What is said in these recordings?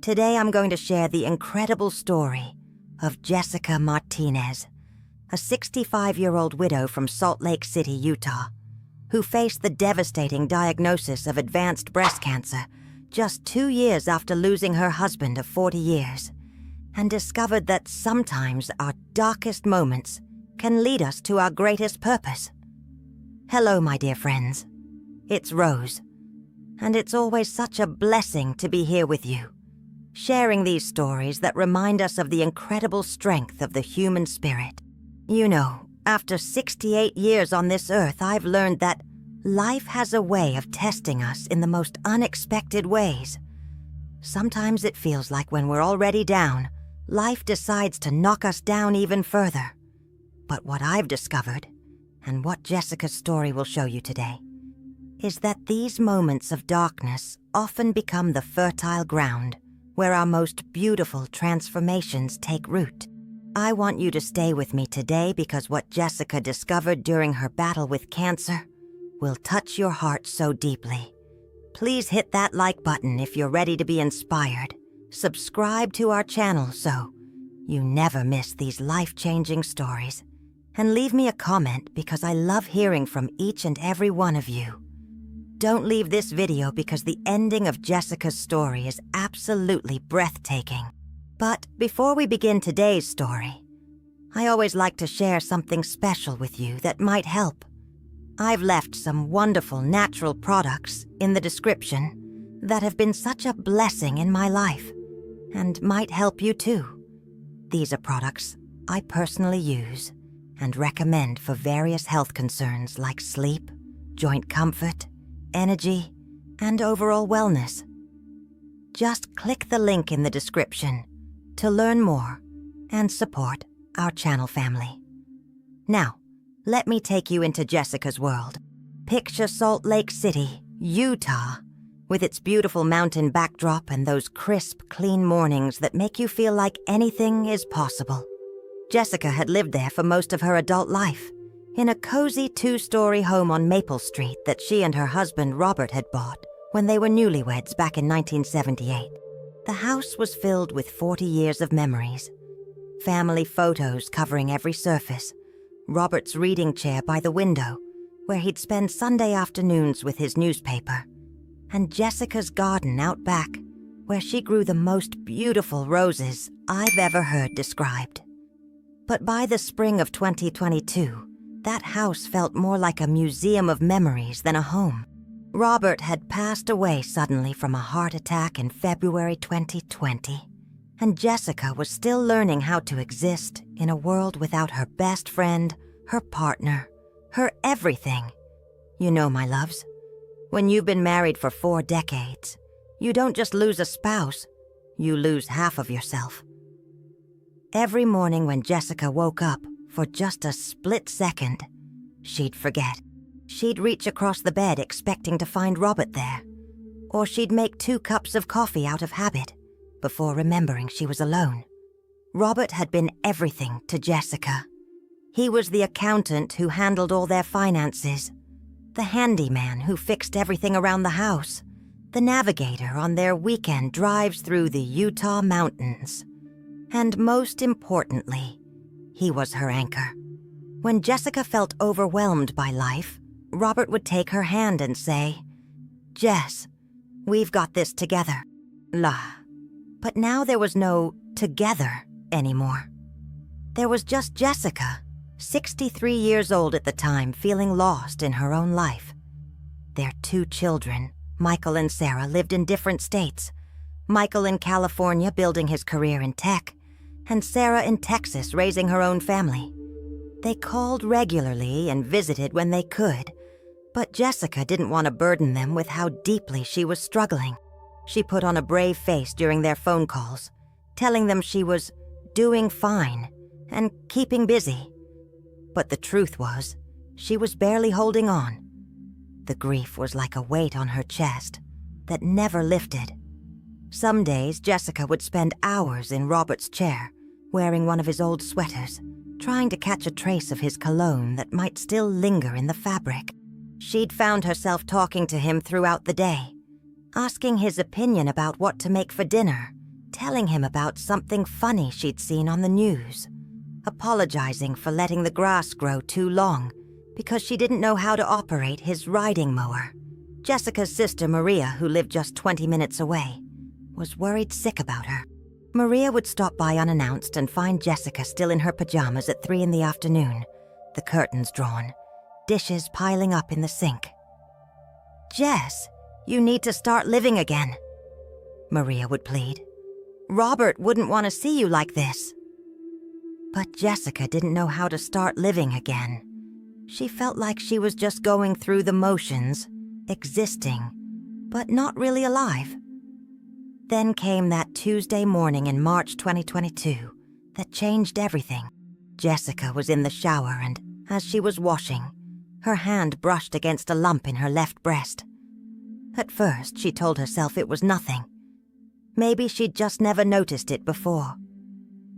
Today I'm going to share the incredible story of Jessica Martinez, a 65-year-old widow from Salt Lake City, Utah, who faced the devastating diagnosis of advanced breast cancer just 2 years after losing her husband of 40 years, and discovered that sometimes our darkest moments can lead us to our greatest purpose. Hello, my dear friends. It's Rose, and it's always such a blessing to be here with you, sharing these stories that remind us of the incredible strength of the human spirit. You know, after 68 years on this earth, I've learned that life has a way of testing us in the most unexpected ways. Sometimes it feels like when we're already down, life decides to knock us down even further. But what I've discovered, and what Jessica's story will show you today, is that these moments of darkness often become the fertile ground where our most beautiful transformations take root. I want you to stay with me today because what Jessica discovered during her battle with cancer will touch your heart so deeply. Please hit that like button if you're ready to be inspired. Subscribe to our channel so you never miss these life-changing stories. And leave me a comment because I love hearing from each and every one of you. Don't leave this video because the ending of Jessica's story is absolutely breathtaking. But before we begin today's story, I always like to share something special with you that might help. I've left some wonderful natural products in the description that have been such a blessing in my life and might help you too. These are products I personally use and recommend for various health concerns like sleep, joint comfort, energy, and overall wellness. Just click the link in the description to learn more and support our channel family. Now, let me take you into Jessica's world. Picture Salt Lake City, Utah, with its beautiful mountain backdrop and those crisp, clean mornings that make you feel like anything is possible. Jessica had lived there for most of her adult life, in a cozy 2-story home on Maple Street that she and her husband Robert had bought when they were newlyweds back in 1978. The house was filled with 40 years of memories. Family photos covering every surface, Robert's reading chair by the window, where he'd spend Sunday afternoons with his newspaper, and Jessica's garden out back, where she grew the most beautiful roses I've ever heard described. But by the spring of 2022, that house felt more like a museum of memories than a home. Robert had passed away suddenly from a heart attack in February 2020, and Jessica was still learning how to exist in a world without her best friend, her partner, her everything. You know, my loves, when you've been married for 4 decades, you don't just lose a spouse, you lose half of yourself. Every morning when Jessica woke up, for just a split second, she'd forget. She'd reach across the bed expecting to find Robert there, or she'd make 2 cups of coffee out of habit before remembering she was alone. Robert had been everything to Jessica. He was the accountant who handled all their finances, the handyman who fixed everything around the house, the navigator on their weekend drives through the Utah mountains. And most importantly, he was her anchor. When Jessica felt overwhelmed by life, Robert would take her hand and say, "Jess, we've got this together." But now there was no together anymore. There was just Jessica, 63 years old at the time, feeling lost in her own life. Their 2 children, Michael and Sarah, lived in different states. Michael in California building his career in tech, and Sarah in Texas raising her own family. They called regularly and visited when they could, but Jessica didn't want to burden them with how deeply she was struggling. She put on a brave face during their phone calls, telling them she was doing fine and keeping busy. But the truth was, she was barely holding on. The grief was like a weight on her chest that never lifted. Some days, Jessica would spend hours in Robert's chair, wearing one of his old sweaters, trying to catch a trace of his cologne that might still linger in the fabric. She'd found herself talking to him throughout the day, asking his opinion about what to make for dinner telling him about something funny she'd seen on the news, apologizing for letting the grass grow too long because she didn't know how to operate his riding mower. Jessica's sister Maria, who lived just 20 minutes away, was worried sick about her. Maria would stop by unannounced and find Jessica still in her pajamas at 3 in the afternoon, the curtains drawn, dishes piling up in the sink. "Jess, you need to start living again," Maria would plead. "Robert wouldn't want to see you like this." But Jessica didn't know how to start living again. She felt like she was just going through the motions, existing, but not really alive. Then came that Tuesday morning in March 2022 that changed everything. Jessica was in the shower and, as she was washing, her hand brushed against a lump in her left breast. At first, she told herself it was nothing. Maybe she'd just never noticed it before.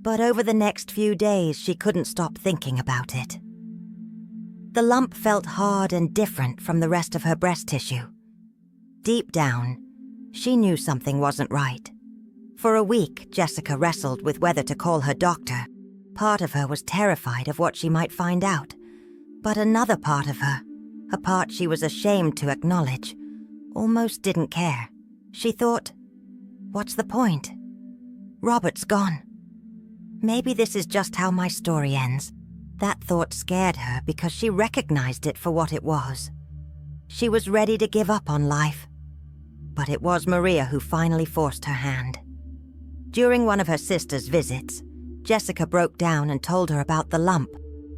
But over the next few days, she couldn't stop thinking about it. The lump felt hard and different from the rest of her breast tissue. Deep down, she knew something wasn't right. For a week, Jessica wrestled with whether to call her doctor. Part of her was terrified of what she might find out. But another part of her, a part she was ashamed to acknowledge, almost didn't care. She thought, what's the point? Robert's gone. Maybe this is just how my story ends. That thought scared her because she recognized it for what it was. She was ready to give up on life. But it was Maria who finally forced her hand. During one of her sister's visits, Jessica broke down and told her about the lump.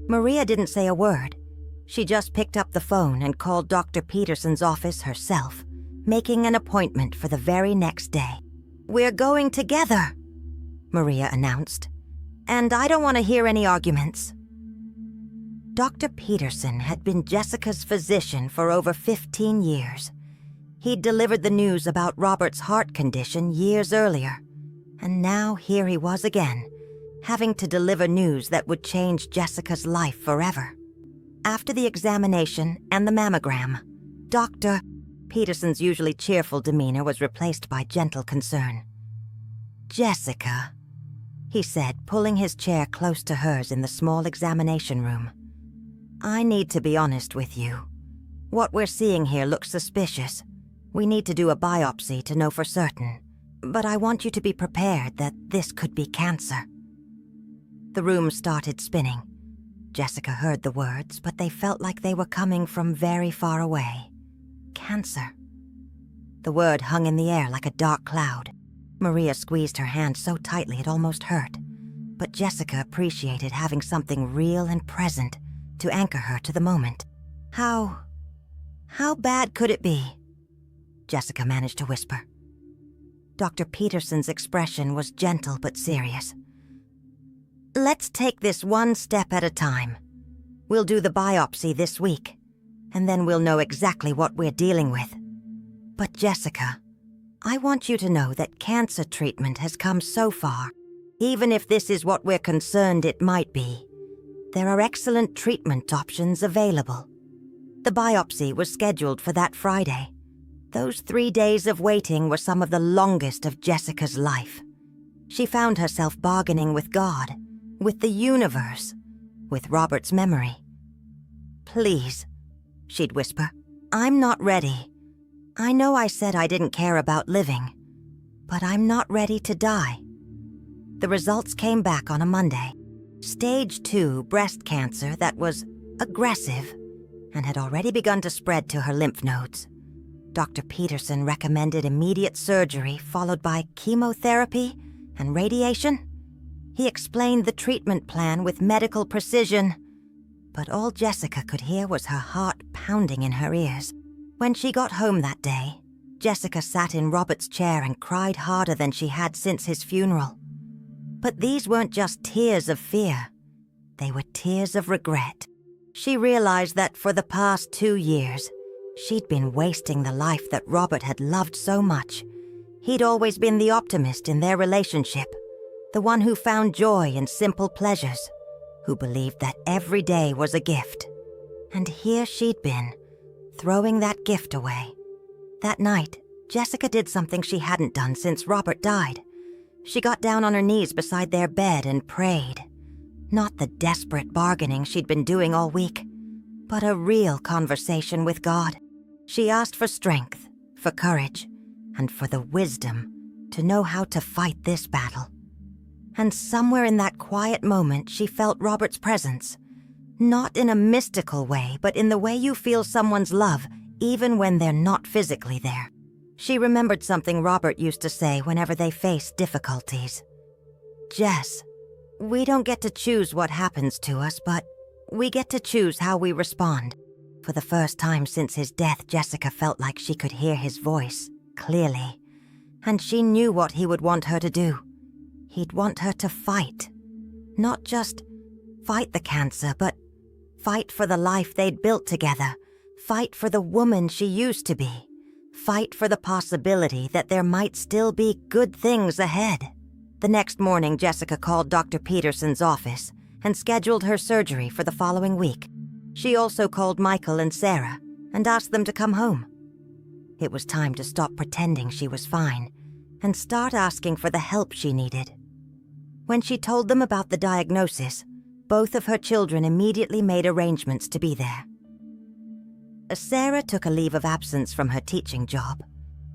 Maria didn't say a word. She just picked up the phone and called Dr. Peterson's office herself, making an appointment for the very next day. "We're going together," Maria announced, "and I don't want to hear any arguments." Dr. Peterson had been Jessica's physician for over 15 years. He'd delivered the news about Robert's heart condition years earlier, and now here he was again, having to deliver news that would change Jessica's life forever. After the examination and the mammogram, Dr. Peterson's usually cheerful demeanor was replaced by gentle concern. "Jessica," he said, pulling his chair close to hers in the small examination room, "I need to be honest with you. What we're seeing here looks suspicious. We need to do a biopsy to know for certain, but I want you to be prepared that this could be cancer." The room started spinning. Jessica heard the words, but they felt like they were coming from very far away. Cancer. The word hung in the air like a dark cloud. Maria squeezed her hand so tightly it almost hurt, but Jessica appreciated having something real and present to anchor her to the moment. How bad could it be?" Jessica managed to whisper. Dr. Peterson's expression was gentle but serious. "Let's take this one step at a time. We'll do the biopsy this week, and then we'll know exactly what we're dealing with. But Jessica, I want you to know that cancer treatment has come so far. Even if this is what we're concerned it might be, there are excellent treatment options available." The biopsy was scheduled for that Friday. Those 3 days of waiting were some of the longest of Jessica's life. She found herself bargaining with God, with the universe, with Robert's memory. "Please," she'd whisper, "I'm not ready. I know I said I didn't care about living, but I'm not ready to die." The results came back on a Monday. Stage 2 breast cancer that was aggressive and had already begun to spread to her lymph nodes. Dr. Peterson recommended immediate surgery followed by chemotherapy and radiation. He explained the treatment plan with medical precision, but all Jessica could hear was her heart pounding in her ears. When she got home that day, Jessica sat in Robert's chair and cried harder than she had since his funeral. But these weren't just tears of fear. They were tears of regret. She realized that for the past 2 years, she'd been wasting the life that Robert had loved so much. He'd always been the optimist in their relationship, the one who found joy in simple pleasures, who believed that every day was a gift. And here she'd been, throwing that gift away. That night, Jessica did something she hadn't done since Robert died. She got down on her knees beside their bed and prayed. Not the desperate bargaining she'd been doing all week, but a real conversation with God. She asked for strength, for courage, and for the wisdom to know how to fight this battle. And somewhere in that quiet moment, she felt Robert's presence. Not in a mystical way, but in the way you feel someone's love, even when they're not physically there. She remembered something Robert used to say whenever they faced difficulties. "Jess, we don't get to choose what happens to us, but we get to choose how we respond." For the first time since his death, Jessica felt like she could hear his voice clearly, and she knew what he would want her to do. He'd want her to fight. Not just fight the cancer, but fight for the life they'd built together. Fight for the woman she used to be. Fight for the possibility that there might still be good things ahead. The next morning, Jessica called Dr. Peterson's office and scheduled her surgery for the following week. She also called Michael and Sarah and asked them to come home. It was time to stop pretending she was fine and start asking for the help she needed. When she told them about the diagnosis, both of her children immediately made arrangements to be there. Sarah took a leave of absence from her teaching job,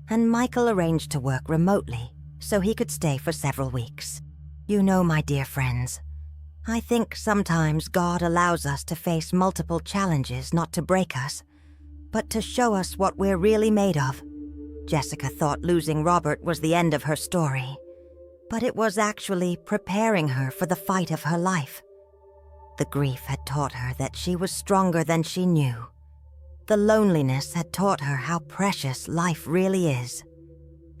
and Michael arranged to work remotely so he could stay for several weeks. You know, my dear friends, I think sometimes God allows us to face multiple challenges not to break us, but to show us what we're really made of. Jessica thought losing Robert was the end of her story, but it was actually preparing her for the fight of her life. The grief had taught her that she was stronger than she knew. The loneliness had taught her how precious life really is.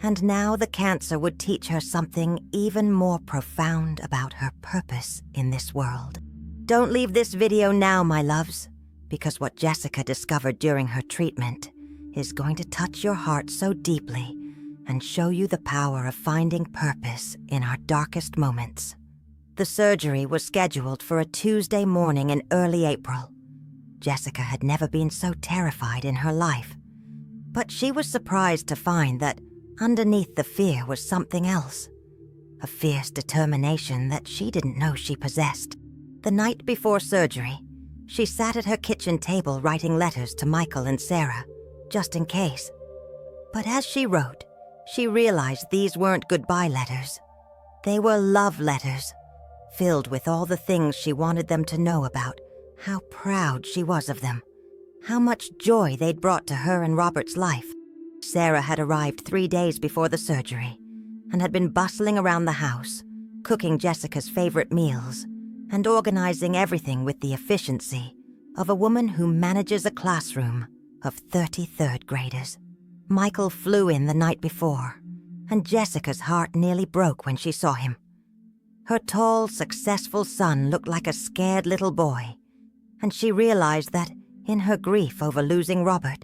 And now the cancer would teach her something even more profound about her purpose in this world. Don't leave this video now, my loves, because what Jessica discovered during her treatment is going to touch your heart so deeply and show you the power of finding purpose in our darkest moments. The surgery was scheduled for a Tuesday morning in early April. Jessica had never been so terrified in her life, but she was surprised to find that underneath the fear was something else, a fierce determination that she didn't know she possessed. The night before surgery, she sat at her kitchen table writing letters to Michael and Sarah, just in case. But as she wrote, she realized these weren't goodbye letters. They were love letters, filled with all the things she wanted them to know about how proud she was of them, how much joy they'd brought to her and Robert's life. Sarah had arrived 3 days before the surgery and had been bustling around the house, cooking Jessica's favorite meals and organizing everything with the efficiency of a woman who manages a classroom of 33rd graders. Michael flew in the night before, and Jessica's heart nearly broke when she saw him. Her tall, successful son looked like a scared little boy, and she realized that, in her grief over losing Robert,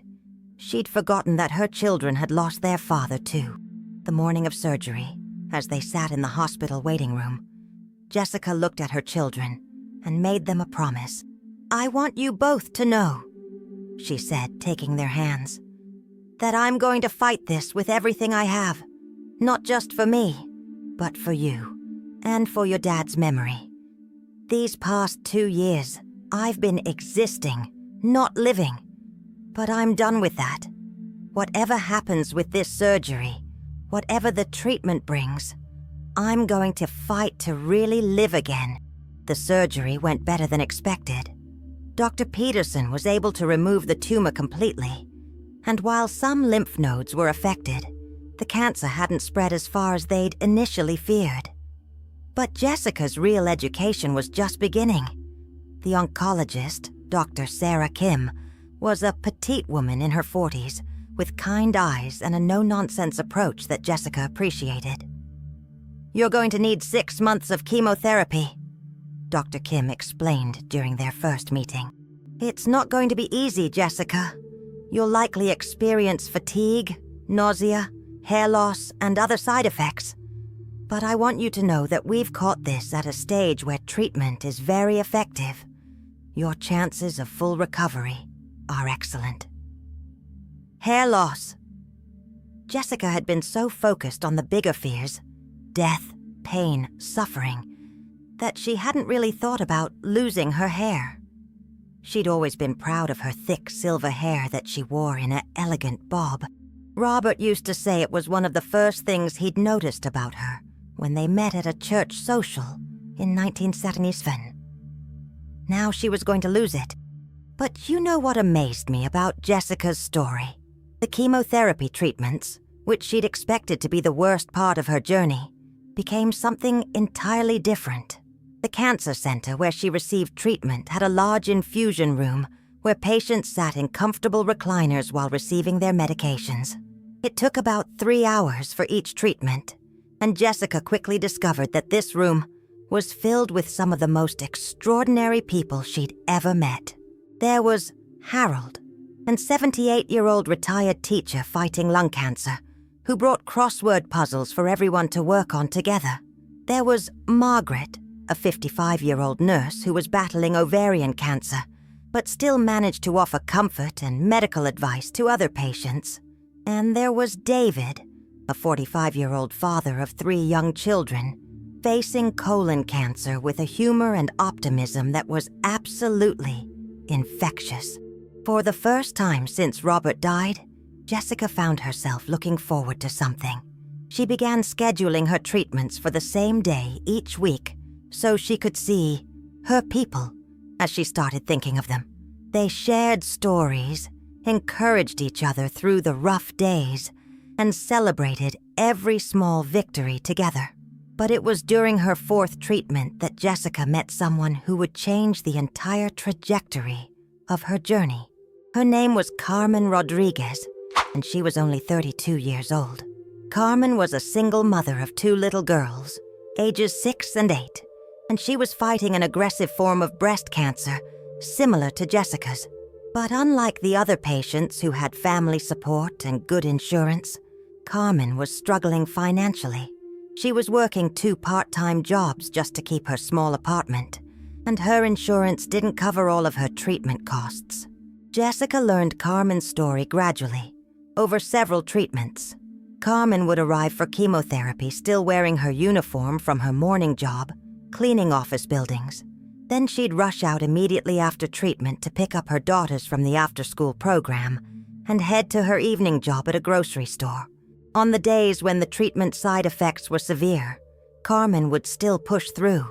she'd forgotten that her children had lost their father too. The morning of surgery, as they sat in the hospital waiting room, Jessica looked at her children and made them a promise. "I want you both to know," she said, taking their hands, "that I'm going to fight this with everything I have, not just for me, but for you, and for your dad's memory. These past 2 years, I've been existing, not living. But I'm done with that. Whatever happens with this surgery, whatever the treatment brings, I'm going to fight to really live again." The surgery went better than expected. Dr. Peterson was able to remove the tumor completely, and while some lymph nodes were affected, the cancer hadn't spread as far as they'd initially feared. But Jessica's real education was just beginning. The oncologist, Dr. Sarah Kim, was a petite woman in her 40s with kind eyes and a no-nonsense approach that Jessica appreciated. "You're going to need 6 months of chemotherapy," Dr. Kim explained during their first meeting. "It's not going to be easy, Jessica. You'll likely experience fatigue, nausea, hair loss, and other side effects. But I want you to know that we've caught this at a stage where treatment is very effective. Your chances of full recovery are excellent." Hair loss. Jessica had been so focused on the bigger fears, death, pain, suffering, that she hadn't really thought about losing her hair. She'd always been proud of her thick silver hair that she wore in an elegant bob. Robert used to say it was one of the first things he'd noticed about her when they met at a church social in 1977. Now she was going to lose it. But you know what amazed me about Jessica's story? The chemotherapy treatments, which she'd expected to be the worst part of her journey, became something entirely different. The cancer center where she received treatment had a large infusion room where patients sat in comfortable recliners while receiving their medications. It took about 3 hours for each treatment, and Jessica quickly discovered that this room was filled with some of the most extraordinary people she'd ever met. There was Harold, an 78-year-old retired teacher fighting lung cancer, who brought crossword puzzles for everyone to work on together. There was Margaret, a 55-year-old nurse who was battling ovarian cancer, but still managed to offer comfort and medical advice to other patients. And there was David, a 45-year-old father of 3 young children, facing colon cancer with a humor and optimism that was absolutely infectious. For the first time since Robert died, Jessica found herself looking forward to something. She began scheduling her treatments for the same day each week so she could see her people as she started thinking of them. They shared stories, encouraged each other through the rough days, and celebrated every small victory together. But it was during her 4th treatment that Jessica met someone who would change the entire trajectory of her journey. Her name was Carmen Rodriguez, and she was only 32 years old. Carmen was a single mother of 2 little girls, ages 6 and 8, and she was fighting an aggressive form of breast cancer similar to Jessica's. But unlike the other patients who had family support and good insurance, Carmen was struggling financially. She was working 2 part-time jobs just to keep her small apartment, and her insurance didn't cover all of her treatment costs. Jessica learned Carmen's story gradually, over several treatments. Carmen would arrive for chemotherapy still wearing her uniform from her morning job, cleaning office buildings. Then she'd rush out immediately after treatment to pick up her daughters from the after-school program and head to her evening job at a grocery store. On the days when the treatment side effects were severe, Carmen would still push through,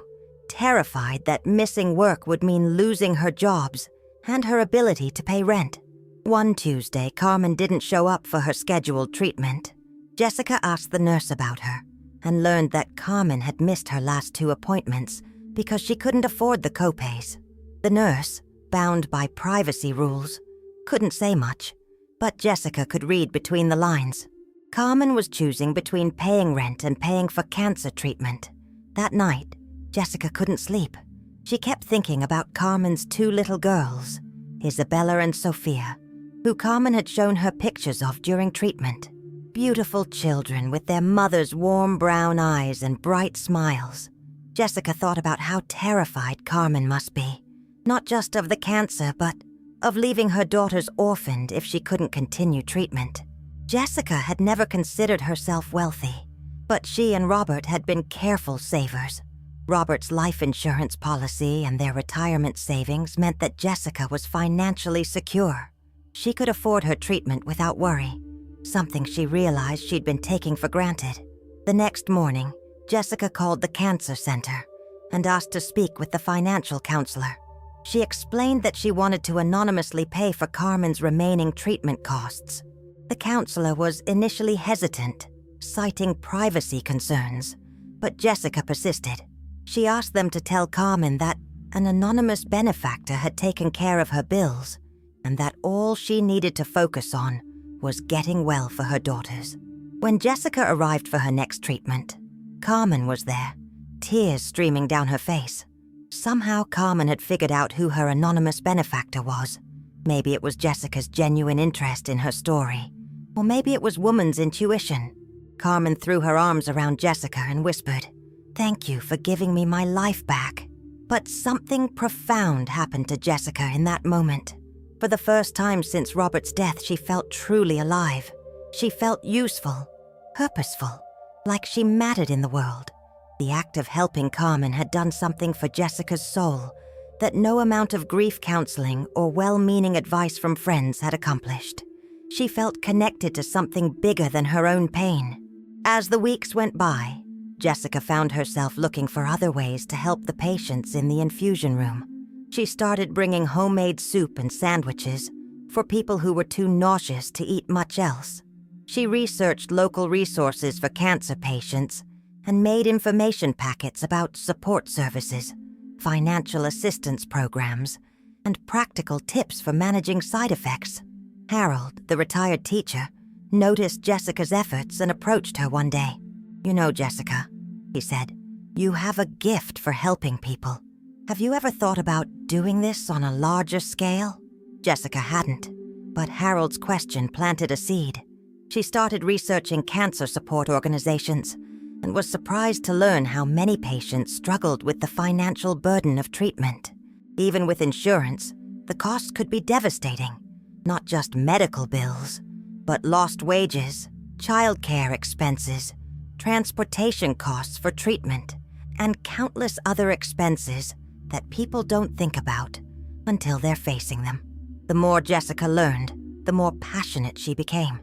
terrified that missing work would mean losing her jobs and her ability to pay rent. One Tuesday, Carmen didn't show up for her scheduled treatment. Jessica asked the nurse about her and learned that Carmen had missed her last 2 appointments because she couldn't afford the copays. The nurse, bound by privacy rules, couldn't say much, but Jessica could read between the lines. Carmen was choosing between paying rent and paying for cancer treatment. That night, Jessica couldn't sleep. She kept thinking about Carmen's 2 little girls, Isabella and Sophia, who Carmen had shown her pictures of during treatment. Beautiful children with their mother's warm brown eyes and bright smiles. Jessica thought about how terrified Carmen must be, not just of the cancer, but of leaving her daughters orphaned if she couldn't continue treatment. Jessica had never considered herself wealthy, but she and Robert had been careful savers. Robert's life insurance policy and their retirement savings meant that Jessica was financially secure. She could afford her treatment without worry, something she realized she'd been taking for granted. The next morning, Jessica called the cancer center and asked to speak with the financial counselor. She explained that she wanted to anonymously pay for Carmen's remaining treatment costs. The counselor was initially hesitant, citing privacy concerns, but Jessica persisted. She asked them to tell Carmen that an anonymous benefactor had taken care of her bills and that all she needed to focus on was getting well for her daughters. When Jessica arrived for her next treatment, Carmen was there, tears streaming down her face. Somehow Carmen had figured out who her anonymous benefactor was. Maybe it was Jessica's genuine interest in her story, or maybe it was woman's intuition. Carmen threw her arms around Jessica and whispered, "Thank you for giving me my life back." But something profound happened to Jessica in that moment. For the first time since Robert's death, she felt truly alive. She felt useful, purposeful, like she mattered in the world. The act of helping Carmen had done something for Jessica's soul that no amount of grief counseling or well-meaning advice from friends had accomplished. She felt connected to something bigger than her own pain. As the weeks went by, Jessica found herself looking for other ways to help the patients in the infusion room. She started bringing homemade soup and sandwiches for people who were too nauseous to eat much else. She researched local resources for cancer patients and made information packets about support services, financial assistance programs, and practical tips for managing side effects. Harold, the retired teacher, noticed Jessica's efforts and approached her one day. "You know, Jessica," he said, "you have a gift for helping people. Have you ever thought about doing this on a larger scale?" Jessica hadn't, but Harold's question planted a seed. She started researching cancer support organizations and was surprised to learn how many patients struggled with the financial burden of treatment. Even with insurance, the costs could be devastating. Not just medical bills, but lost wages, childcare expenses, transportation costs for treatment, and countless other expenses that people don't think about until they're facing them. The more Jessica learned, the more passionate she became.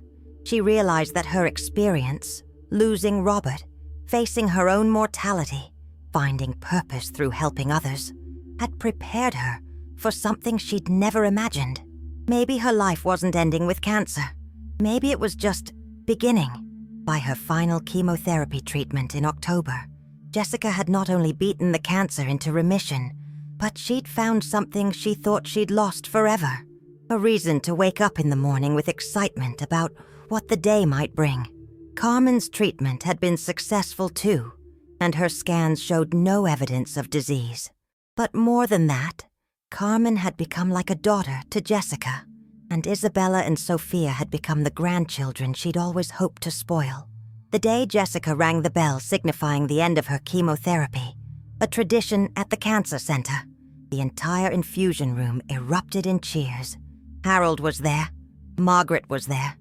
She realized that her experience, losing Robert, facing her own mortality, finding purpose through helping others, had prepared her for something she'd never imagined. Maybe her life wasn't ending with cancer. Maybe it was just beginning. By her final chemotherapy treatment in October, Jessica had not only beaten the cancer into remission, but she'd found something she thought she'd lost forever. A reason to wake up in the morning with excitement about what the day might bring. Carmen's treatment had been successful too, and her scans showed no evidence of disease. But more than that, Carmen had become like a daughter to Jessica, and Isabella and Sophia had become the grandchildren she'd always hoped to spoil. The day Jessica rang the bell signifying the end of her chemotherapy, a tradition at the cancer center, the entire infusion room erupted in cheers. Harold was there, Margaret was there,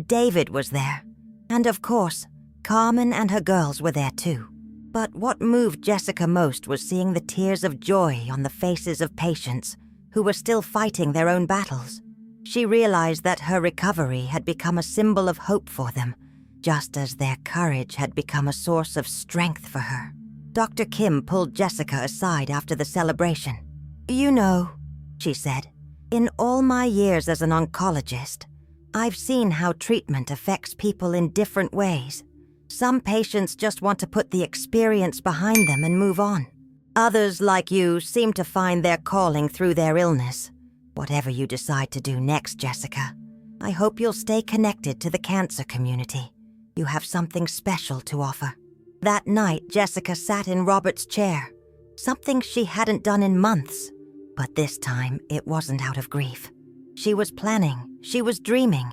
David was there, and of course, Carmen and her girls were there too. But what moved Jessica most was seeing the tears of joy on the faces of patients who were still fighting their own battles. She realized that her recovery had become a symbol of hope for them, just as their courage had become a source of strength for her. Dr. Kim pulled Jessica aside after the celebration. "You know," she said, "in all my years as an oncologist, I've seen how treatment affects people in different ways. Some patients just want to put the experience behind them and move on. Others, like you, seem to find their calling through their illness. Whatever you decide to do next, Jessica, I hope you'll stay connected to the cancer community. You have something special to offer." That night, Jessica sat in Robert's chair, something she hadn't done in months. But this time, it wasn't out of grief. She was planning, she was dreaming.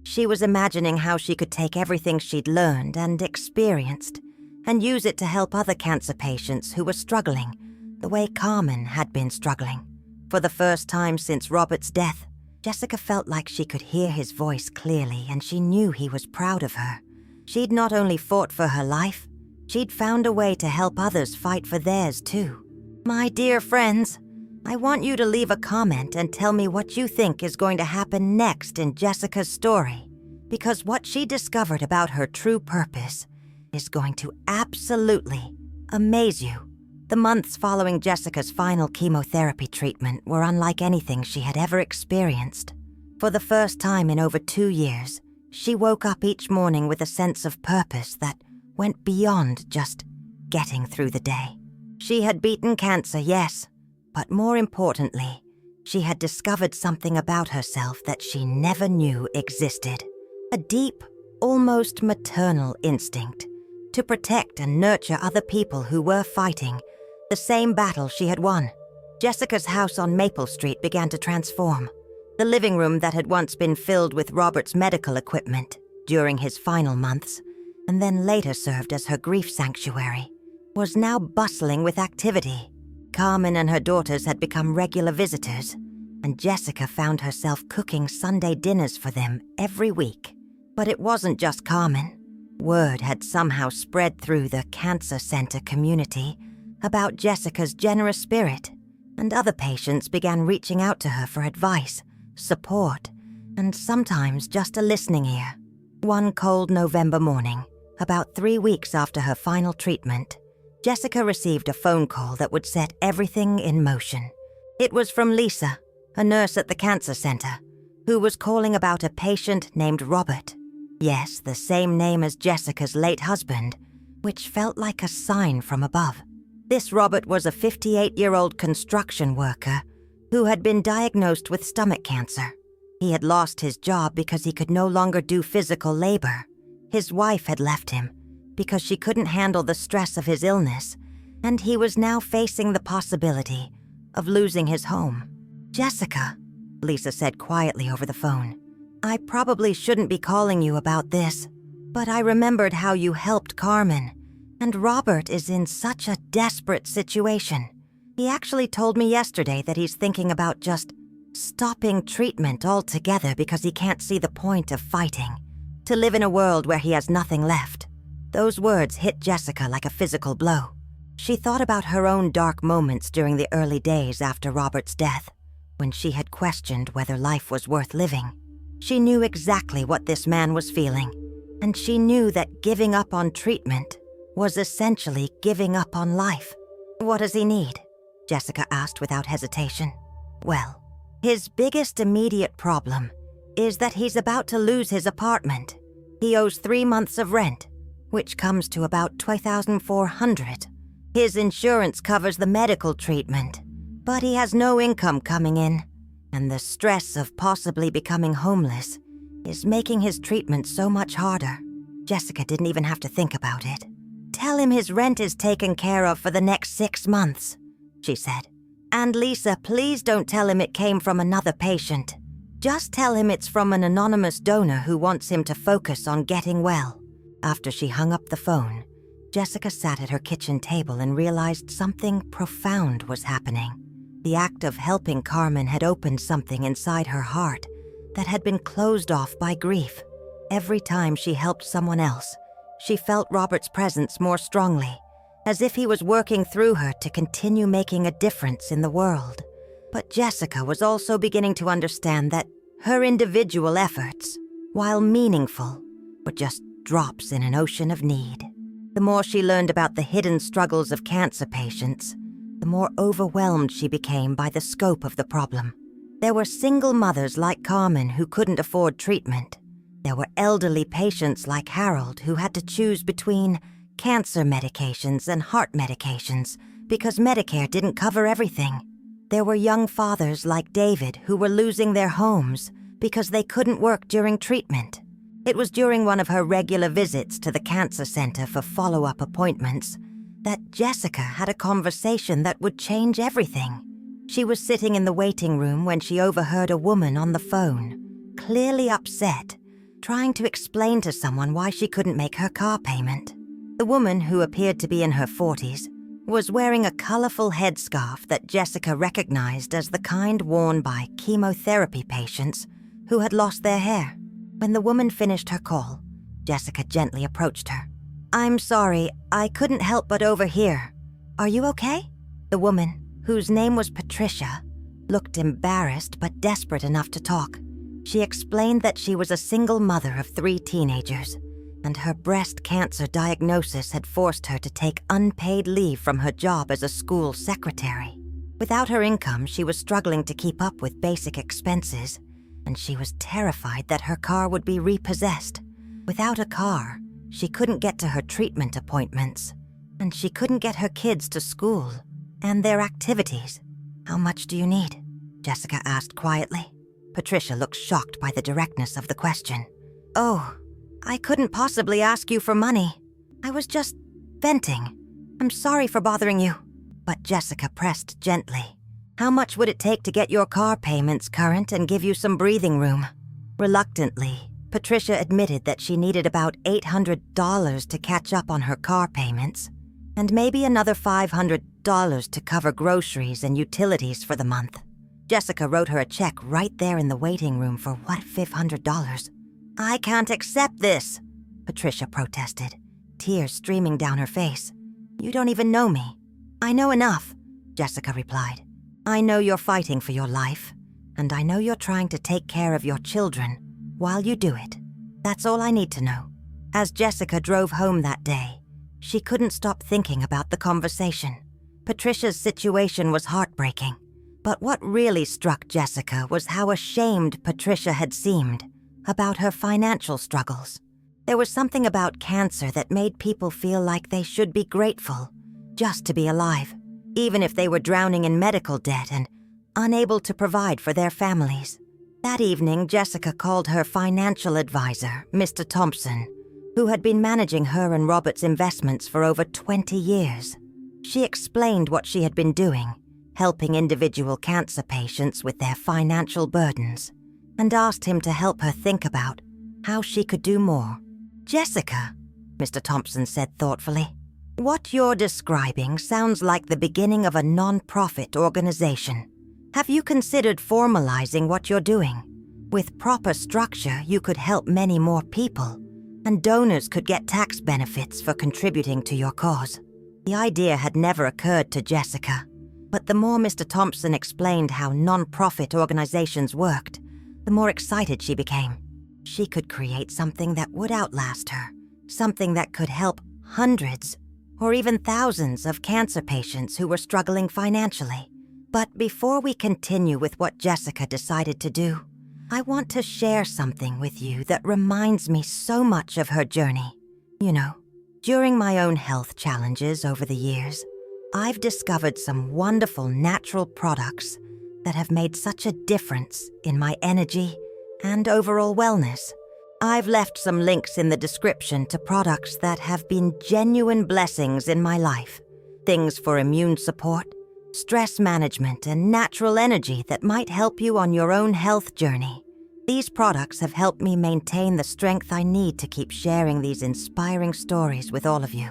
She was imagining how she could take everything she'd learned and experienced and use it to help other cancer patients who were struggling the way Carmen had been struggling. For the first time since Robert's death, Jessica felt like she could hear his voice clearly, and she knew he was proud of her. She'd not only fought for her life, she'd found a way to help others fight for theirs too. My dear friends, I want you to leave a comment and tell me what you think is going to happen next in Jessica's story, because what she discovered about her true purpose is going to absolutely amaze you. The months following Jessica's final chemotherapy treatment were unlike anything she had ever experienced. For the first time in over 2 years, she woke up each morning with a sense of purpose that went beyond just getting through the day. She had beaten cancer, yes, but more importantly, she had discovered something about herself that she never knew existed. A deep, almost maternal instinct to protect and nurture other people who were fighting the same battle she had won. Jessica's house on Maple Street began to transform. The living room that had once been filled with Robert's medical equipment during his final months, and then later served as her grief sanctuary, was now bustling with activity. Carmen and her daughters had become regular visitors, and Jessica found herself cooking Sunday dinners for them every week. But it wasn't just Carmen. Word had somehow spread through the cancer center community about Jessica's generous spirit, and other patients began reaching out to her for advice, support, and sometimes just a listening ear. One cold November morning, about 3 weeks after her final treatment, Jessica received a phone call that would set everything in motion. It was from Lisa, a nurse at the cancer center, who was calling about a patient named Robert. Yes, the same name as Jessica's late husband, which felt like a sign from above. This Robert was a 58-year-old construction worker who had been diagnosed with stomach cancer. He had lost his job because he could no longer do physical labor. His wife had left him because she couldn't handle the stress of his illness, and he was now facing the possibility of losing his home. "Jessica," Lisa said quietly over the phone, "I probably shouldn't be calling you about this, but I remembered how you helped Carmen, and Robert is in such a desperate situation. He actually told me yesterday that he's thinking about just stopping treatment altogether because he can't see the point of fighting, to live in a world where he has nothing left." Those words hit Jessica like a physical blow. She thought about her own dark moments during the early days after Robert's death, when she had questioned whether life was worth living. She knew exactly what this man was feeling, and she knew that giving up on treatment was essentially giving up on life. "What does he need?" Jessica asked without hesitation. "Well, his biggest immediate problem is that he's about to lose his apartment. He owes 3 months of rent, which comes to about $2,400. His insurance covers the medical treatment, but he has no income coming in, and the stress of possibly becoming homeless is making his treatment so much harder." Jessica didn't even have to think about it. "Tell him his rent is taken care of for the next 6 months, she said. "And Lisa, please don't tell him it came from another patient. Just tell him it's from an anonymous donor who wants him to focus on getting well." After she hung up the phone, Jessica sat at her kitchen table and realized something profound was happening. The act of helping Carmen had opened something inside her heart that had been closed off by grief. Every time she helped someone else, she felt Robert's presence more strongly, as if he was working through her to continue making a difference in the world. But Jessica was also beginning to understand that her individual efforts, while meaningful, were just drops in an ocean of need. The more she learned about the hidden struggles of cancer patients, the more overwhelmed she became by the scope of the problem. There were single mothers like Carmen who couldn't afford treatment. There were elderly patients like Harold who had to choose between cancer medications and heart medications because Medicare didn't cover everything. There were young fathers like David who were losing their homes because they couldn't work during treatment. It was during one of her regular visits to the cancer center for follow-up appointments that Jessica had a conversation that would change everything. She was sitting in the waiting room when she overheard a woman on the phone, clearly upset, trying to explain to someone why she couldn't make her car payment. The woman, who appeared to be in her 40s, was wearing a colorful headscarf that Jessica recognized as the kind worn by chemotherapy patients who had lost their hair. When the woman finished her call, Jessica gently approached her. "I'm sorry, I couldn't help but overhear. Are you okay?" The woman, whose name was Patricia, looked embarrassed but desperate enough to talk. She explained that she was a single mother of 3 teenagers, and her breast cancer diagnosis had forced her to take unpaid leave from her job as a school secretary. Without her income, she was struggling to keep up with basic expenses, and she was terrified that her car would be repossessed. Without a car, she couldn't get to her treatment appointments, and she couldn't get her kids to school and their activities. "How much do you need?" Jessica asked quietly. Patricia looked shocked by the directness of the question. "Oh, I couldn't possibly ask you for money. I was just venting. I'm sorry for bothering you." But Jessica pressed gently. "How much would it take to get your car payments current and give you some breathing room?" Reluctantly, Patricia admitted that she needed about $800 to catch up on her car payments, and maybe another $500 to cover groceries and utilities for the month. Jessica wrote her a check right there in the waiting room for $500? "I can't accept this," Patricia protested, tears streaming down her face. "You don't even know me." "I know enough," Jessica replied. "I know you're fighting for your life, and I know you're trying to take care of your children while you do it. That's all I need to know." As Jessica drove home that day, she couldn't stop thinking about the conversation. Patricia's situation was heartbreaking, but what really struck Jessica was how ashamed Patricia had seemed about her financial struggles. There was something about cancer that made people feel like they should be grateful just to be alive, even if they were drowning in medical debt and unable to provide for their families. That evening, Jessica called her financial advisor, Mr. Thompson, who had been managing her and Robert's investments for over 20 years. She explained what she had been doing, helping individual cancer patients with their financial burdens, and asked him to help her think about how she could do more. "Jessica," Mr. Thompson said thoughtfully, "what you're describing sounds like the beginning of a non-profit organization. Have you considered formalizing what you're doing? With proper structure, you could help many more people, and donors could get tax benefits for contributing to your cause." The idea had never occurred to Jessica, but the more Mr. Thompson explained how non-profit organizations worked, the more excited she became. She could create something that would outlast her, something that could help hundreds or even thousands of cancer patients who were struggling financially. But before we continue with what Jessica decided to do, I want to share something with you that reminds me so much of her journey. You know, during my own health challenges over the years, I've discovered some wonderful natural products that have made such a difference in my energy and overall wellness. I've left some links in the description to products that have been genuine blessings in my life. Things for immune support, stress management, and natural energy that might help you on your own health journey. These products have helped me maintain the strength I need to keep sharing these inspiring stories with all of you.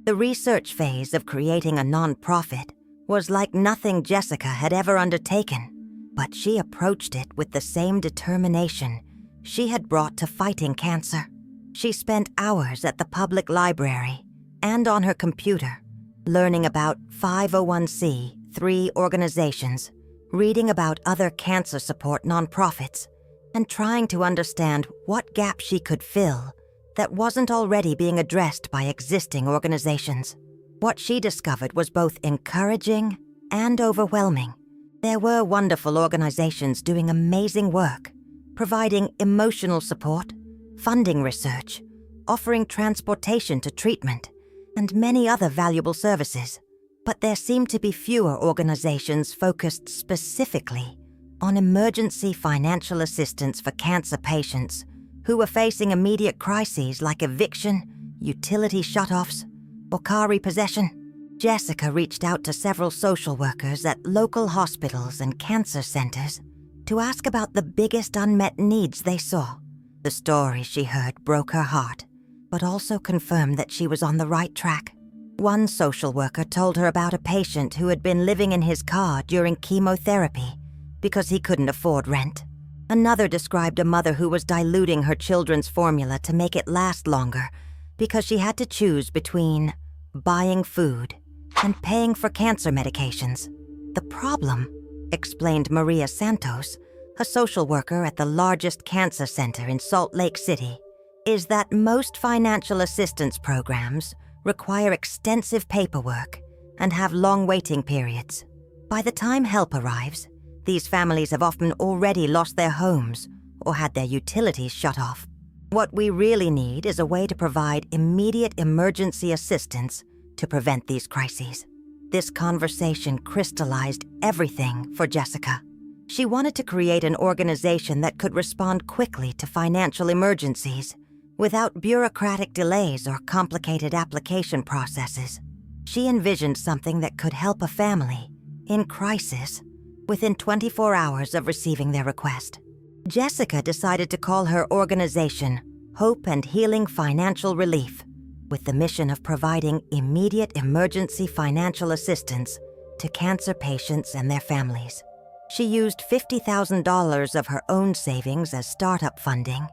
The research phase of creating a non-profit was like nothing Jessica had ever undertaken, but she approached it with the same determination she had brought to fighting cancer. She spent hours at the public library and on her computer, learning about 501c3 organizations, reading about other cancer support nonprofits, and trying to understand what gap she could fill that wasn't already being addressed by existing organizations. What she discovered was both encouraging and overwhelming. There were wonderful organizations doing amazing work, providing emotional support, funding research, offering transportation to treatment, and many other valuable services. But there seemed to be fewer organizations focused specifically on emergency financial assistance for cancer patients who were facing immediate crises like eviction, utility shutoffs, or car repossession. Jessica reached out to several social workers at local hospitals and cancer centers to ask about the biggest unmet needs they saw. The stories she heard broke her heart, but also confirmed that she was on the right track. One social worker told her about a patient who had been living in his car during chemotherapy because he couldn't afford rent. Another described a mother who was diluting her children's formula to make it last longer because she had to choose between buying food and paying for cancer medications. "The problem," explained Maria Santos, a social worker at the largest cancer center in Salt Lake City, "is that most financial assistance programs require extensive paperwork and have long waiting periods. By the time help arrives, these families have often already lost their homes or had their utilities shut off. What we really need is a way to provide immediate emergency assistance to prevent these crises." This conversation crystallized everything for Jessica. She wanted to create an organization that could respond quickly to financial emergencies without bureaucratic delays or complicated application processes. She envisioned something that could help a family in crisis within 24 hours of receiving their request. Jessica decided to call her organization Hope and Healing Financial Relief, with the mission of providing immediate emergency financial assistance to cancer patients and their families. She used $50,000 of her own savings as startup funding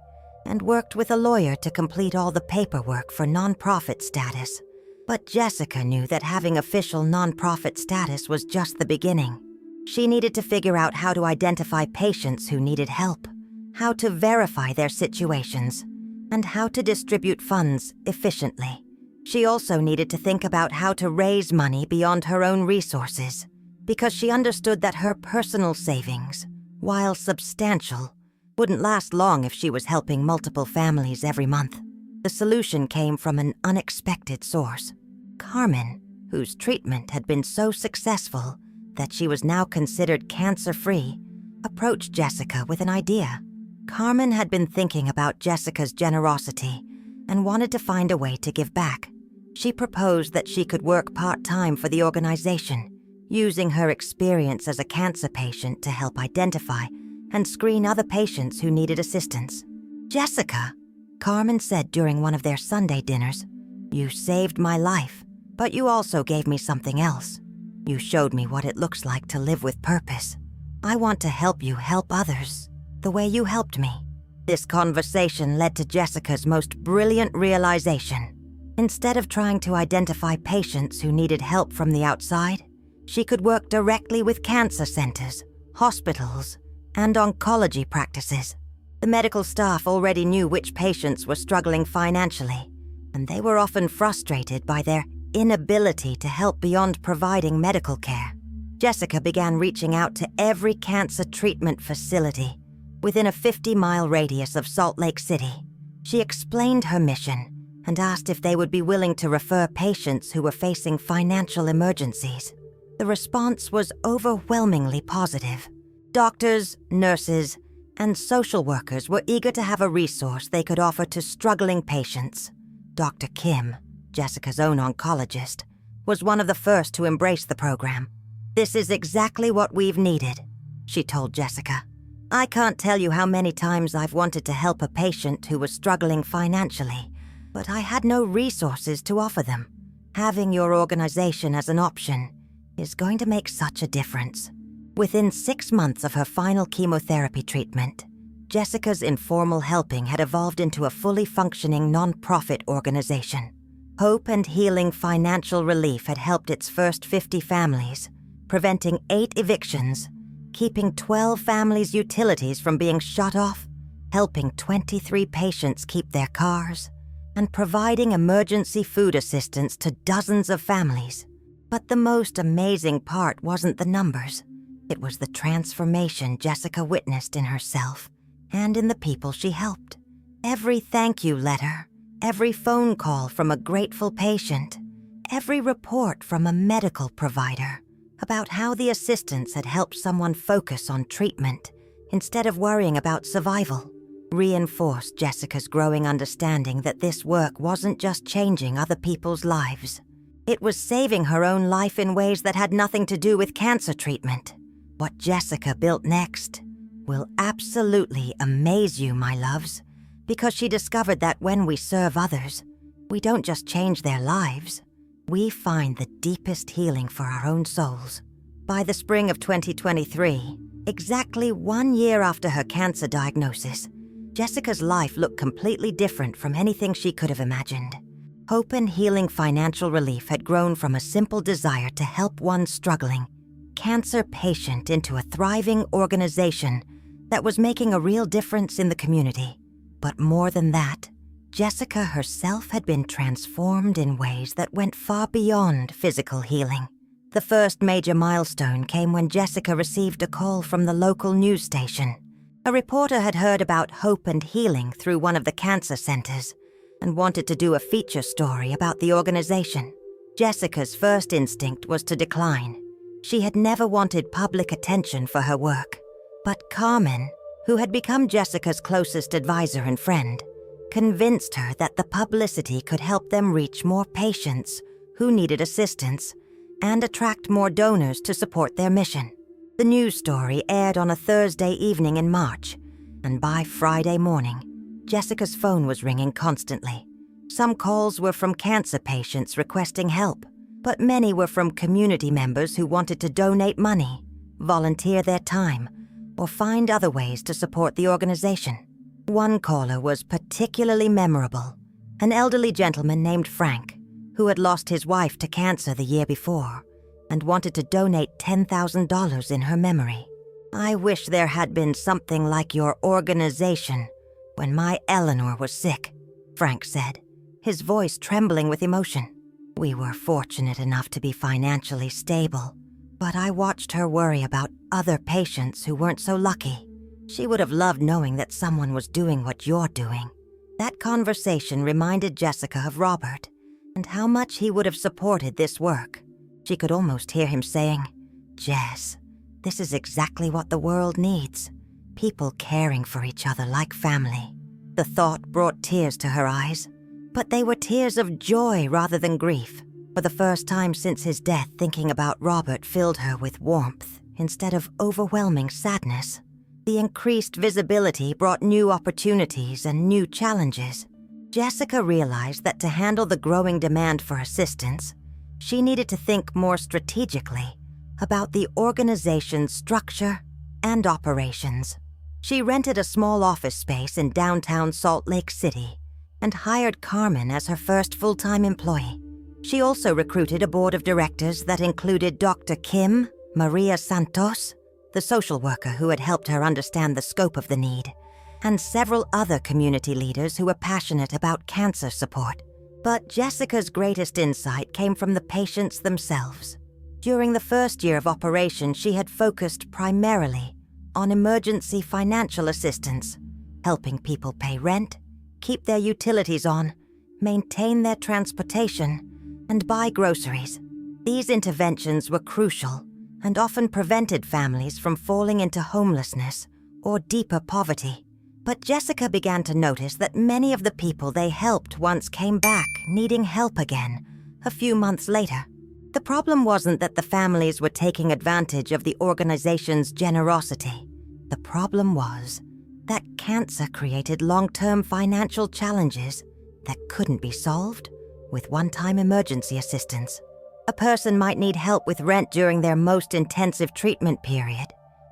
and worked with a lawyer to complete all the paperwork for nonprofit status. But Jessica knew that having official nonprofit status was just the beginning. She needed to figure out how to identify patients who needed help, how to verify their situations, and how to distribute funds efficiently. She also needed to think about how to raise money beyond her own resources, because she understood that her personal savings, while substantial, wouldn't last long if she was helping multiple families every month. The solution came from an unexpected source. Carmen, whose treatment had been so successful that she was now considered cancer-free, approached Jessica with an idea. Carmen had been thinking about Jessica's generosity and wanted to find a way to give back. She proposed that she could work part-time for the organization, using her experience as a cancer patient to help identify and screen other patients who needed assistance. "Jessica," Carmen said during one of their Sunday dinners, "you saved my life, but you also gave me something else. You showed me what it looks like to live with purpose. I want to help you help others the way you helped me." This conversation led to Jessica's most brilliant realization. Instead of trying to identify patients who needed help from the outside, she could work directly with cancer centers, hospitals, and oncology practices. The medical staff already knew which patients were struggling financially, and they were often frustrated by their inability to help beyond providing medical care. Jessica began reaching out to every cancer treatment facility within a 50-mile radius of Salt Lake City. She explained her mission and asked if they would be willing to refer patients who were facing financial emergencies. The response was overwhelmingly positive. Doctors, nurses, and social workers were eager to have a resource they could offer to struggling patients. Dr. Kim, Jessica's own oncologist, was one of the first to embrace the program. "This is exactly what we've needed," she told Jessica. "I can't tell you how many times I've wanted to help a patient who was struggling financially, but I had no resources to offer them. Having your organization as an option is going to make such a difference." Within 6 months of her final chemotherapy treatment, Jessica's informal helping had evolved into a fully functioning nonprofit organization. Hope and Healing Financial Relief had helped its first 50 families, preventing 8 evictions, keeping 12 families' utilities from being shut off, helping 23 patients keep their cars, and providing emergency food assistance to dozens of families. But the most amazing part wasn't the numbers. It was the transformation Jessica witnessed in herself and in the people she helped. Every thank you letter, every phone call from a grateful patient, every report from a medical provider about how the assistance had helped someone focus on treatment instead of worrying about survival, reinforced Jessica's growing understanding that this work wasn't just changing other people's lives. It was saving her own life in ways that had nothing to do with cancer treatment. What Jessica built next will absolutely amaze you, my loves, because she discovered that when we serve others, we don't just change their lives, we find the deepest healing for our own souls. By the spring of 2023, exactly 1 year after her cancer diagnosis, Jessica's life looked completely different from anything she could have imagined. Hope and Healing Financial Relief had grown from a simple desire to help one struggling cancer patient into a thriving organization that was making a real difference in the community. But more than that, Jessica herself had been transformed in ways that went far beyond physical healing. The first major milestone came when Jessica received a call from the local news station. A reporter had heard about Hope and Healing through one of the cancer centers and wanted to do a feature story about the organization. Jessica's first instinct was to decline. She had never wanted public attention for her work. But Carmen, who had become Jessica's closest advisor and friend, convinced her that the publicity could help them reach more patients who needed assistance and attract more donors to support their mission. The news story aired on a Thursday evening in March, and by Friday morning, Jessica's phone was ringing constantly. Some calls were from cancer patients requesting help, but many were from community members who wanted to donate money, volunteer their time, or find other ways to support the organization. One caller was particularly memorable, an elderly gentleman named Frank, who had lost his wife to cancer the year before and wanted to donate $10,000 in her memory. "I wish there had been something like your organization when my Eleanor was sick," Frank said, his voice trembling with emotion. "We were fortunate enough to be financially stable, but I watched her worry about other patients who weren't so lucky. She would have loved knowing that someone was doing what you're doing." That conversation reminded Jessica of Robert and how much he would have supported this work. She could almost hear him saying, "Jess, this is exactly what the world needs. People caring for each other like family." The thought brought tears to her eyes, but they were tears of joy rather than grief. For the first time since his death, thinking about Robert filled her with warmth instead of overwhelming sadness. The increased visibility brought new opportunities and new challenges. Jessica realized that to handle the growing demand for assistance, she needed to think more strategically about the organization's structure and operations. She rented a small office space in downtown Salt Lake City and hired Carmen as her first full-time employee. She also recruited a board of directors that included Dr. Kim Maria Santos, the social worker who had helped her understand the scope of the need, and several other community leaders who were passionate about cancer support. But Jessica's greatest insight came from the patients themselves. During the first year of operation, she had focused primarily on emergency financial assistance, helping people pay rent, keep their utilities on, maintain their transportation, and buy groceries. These interventions were crucial and often prevented families from falling into homelessness or deeper poverty. But Jessica began to notice that many of the people they helped once came back needing help again a few months later. The problem wasn't that the families were taking advantage of the organization's generosity. The problem was that cancer created long-term financial challenges that couldn't be solved with one-time emergency assistance. A person might need help with rent during their most intensive treatment period,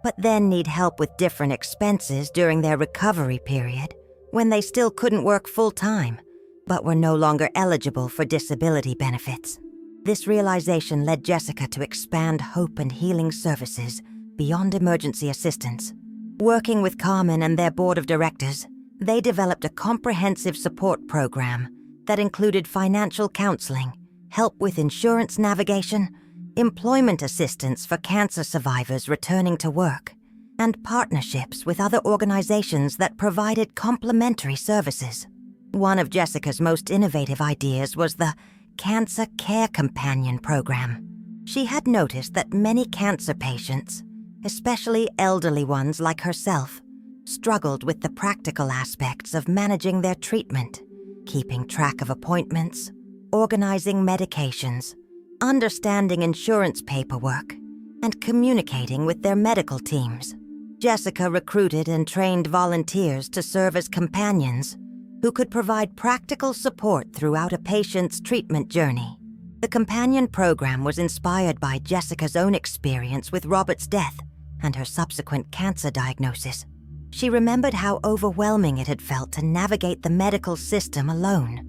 but then need help with different expenses during their recovery period when they still couldn't work full-time, but were no longer eligible for disability benefits. This realization led Jessica to expand hope and healing services beyond emergency assistance. Working with Carmen and their board of directors, they developed a comprehensive support program that included financial counseling, help with insurance navigation, employment assistance for cancer survivors returning to work, and partnerships with other organizations that provided complementary services. One of Jessica's most innovative ideas was the Cancer Care Companion program. She had noticed that many cancer patients, especially elderly ones like herself, struggled with the practical aspects of managing their treatment, keeping track of appointments, organizing medications, understanding insurance paperwork, and communicating with their medical teams. Jessica recruited and trained volunteers to serve as companions who could provide practical support throughout a patient's treatment journey. The companion program was inspired by Jessica's own experience with Robert's death and her subsequent cancer diagnosis. She remembered how overwhelming it had felt to navigate the medical system alone,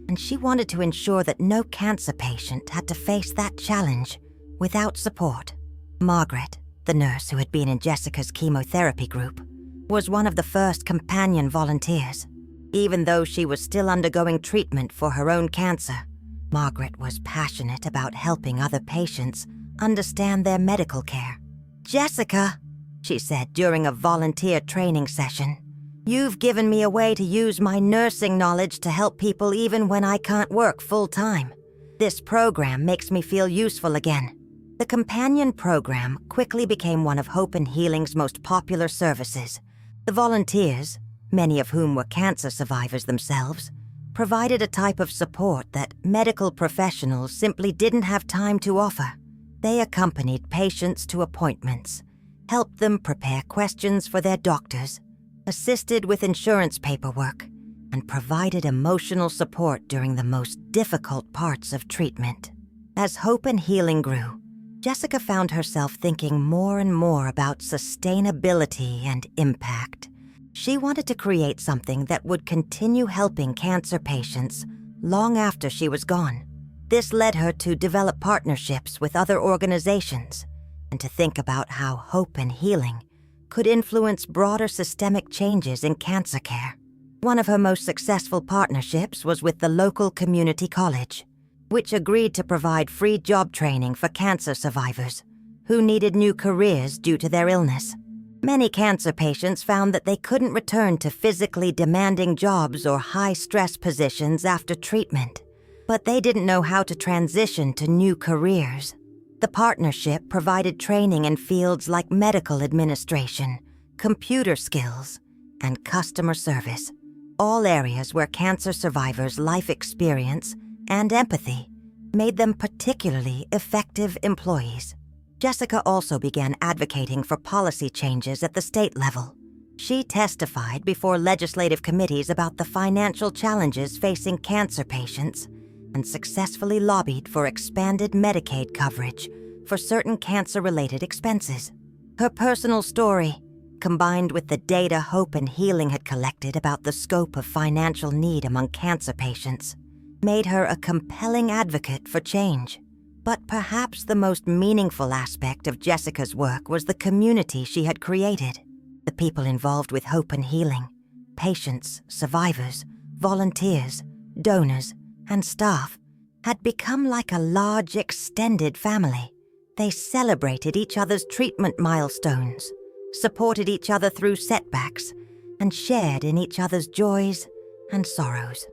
and she wanted to ensure that no cancer patient had to face that challenge without support. Margaret, the nurse who had been in Jessica's chemotherapy group, was one of the first companion volunteers. Even though she was still undergoing treatment for her own cancer, Margaret was passionate about helping other patients understand their medical care. "Jessica," she said during a volunteer training session, "you've given me a way to use my nursing knowledge to help people even when I can't work full-time. This program makes me feel useful again." The companion program quickly became one of Hope and Healing's most popular services. The volunteers, many of whom were cancer survivors themselves, provided a type of support that medical professionals simply didn't have time to offer. They accompanied patients to appointments, helped them prepare questions for their doctors, assisted with insurance paperwork, and provided emotional support during the most difficult parts of treatment. As Hope and Healing grew, Jessica found herself thinking more and more about sustainability and impact. She wanted to create something that would continue helping cancer patients long after she was gone. This led her to develop partnerships with other organizations and to think about how hope and healing could influence broader systemic changes in cancer care. One of her most successful partnerships was with the local community college, which agreed to provide free job training for cancer survivors who needed new careers due to their illness. Many cancer patients found that they couldn't return to physically demanding jobs or high-stress positions after treatment, but they didn't know how to transition to new careers. The partnership provided training in fields like medical administration, computer skills, and customer service, all areas where cancer survivors' life experience and empathy made them particularly effective employees. Jessica also began advocating for policy changes at the state level. She testified before legislative committees about the financial challenges facing cancer patients and successfully lobbied for expanded Medicaid coverage for certain cancer-related expenses. Her personal story, combined with the data Hope and Healing had collected about the scope of financial need among cancer patients, made her a compelling advocate for change. But perhaps the most meaningful aspect of Jessica's work was the community she had created. The people involved with Hope and Healing, patients, survivors, volunteers, donors, and staff, had become like a large extended family. They celebrated each other's treatment milestones, supported each other through setbacks, and shared in each other's joys and sorrows.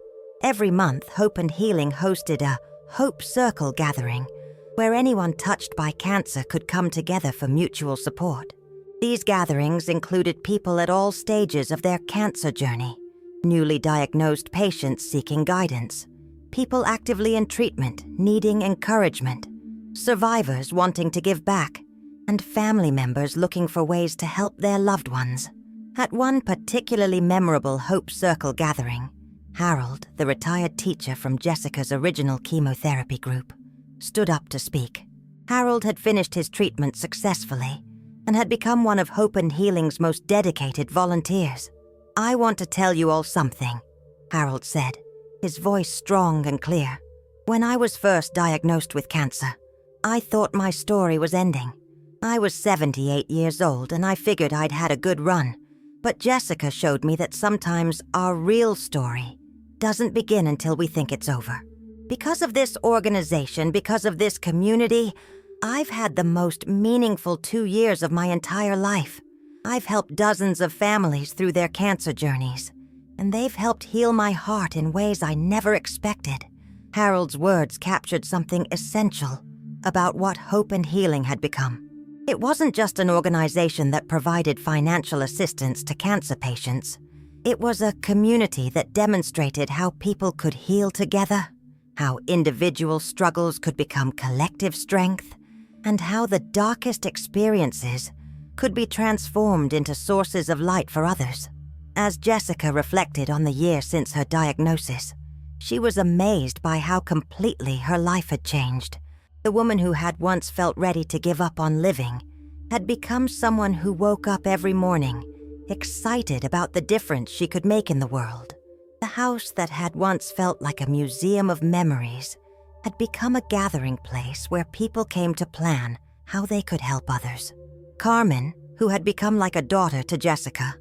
Every month, Hope and Healing hosted a Hope Circle gathering where anyone touched by cancer could come together for mutual support. These gatherings included people at all stages of their cancer journey, newly diagnosed patients seeking guidance, people actively in treatment needing encouragement, survivors wanting to give back, and family members looking for ways to help their loved ones. At one particularly memorable Hope Circle gathering, Harold, the retired teacher from Jessica's original chemotherapy group, stood up to speak. Harold had finished his treatment successfully and had become one of Hope and Healing's most dedicated volunteers. "I want to tell you all something," Harold said, his voice strong and clear. "When I was first diagnosed with cancer, I thought my story was ending. I was 78 years old and I figured I'd had a good run. But Jessica showed me that sometimes our real story doesn't begin until we think it's over. Because of this organization, because of this community, I've had the most meaningful 2 years of my entire life. I've helped dozens of families through their cancer journeys, and they've helped heal my heart in ways I never expected." Harold's words captured something essential about what Hope and Healing had become. It wasn't just an organization that provided financial assistance to cancer patients. It was a community that demonstrated how people could heal together, how individual struggles could become collective strength, and how the darkest experiences could be transformed into sources of light for others. As Jessica reflected on the year since her diagnosis, she was amazed by how completely her life had changed. The woman who had once felt ready to give up on living had become someone who woke up every morning, excited about the difference she could make in the world. The house that had once felt like a museum of memories had become a gathering place where people came to plan how they could help others. Carmen, who had become like a daughter to Jessica,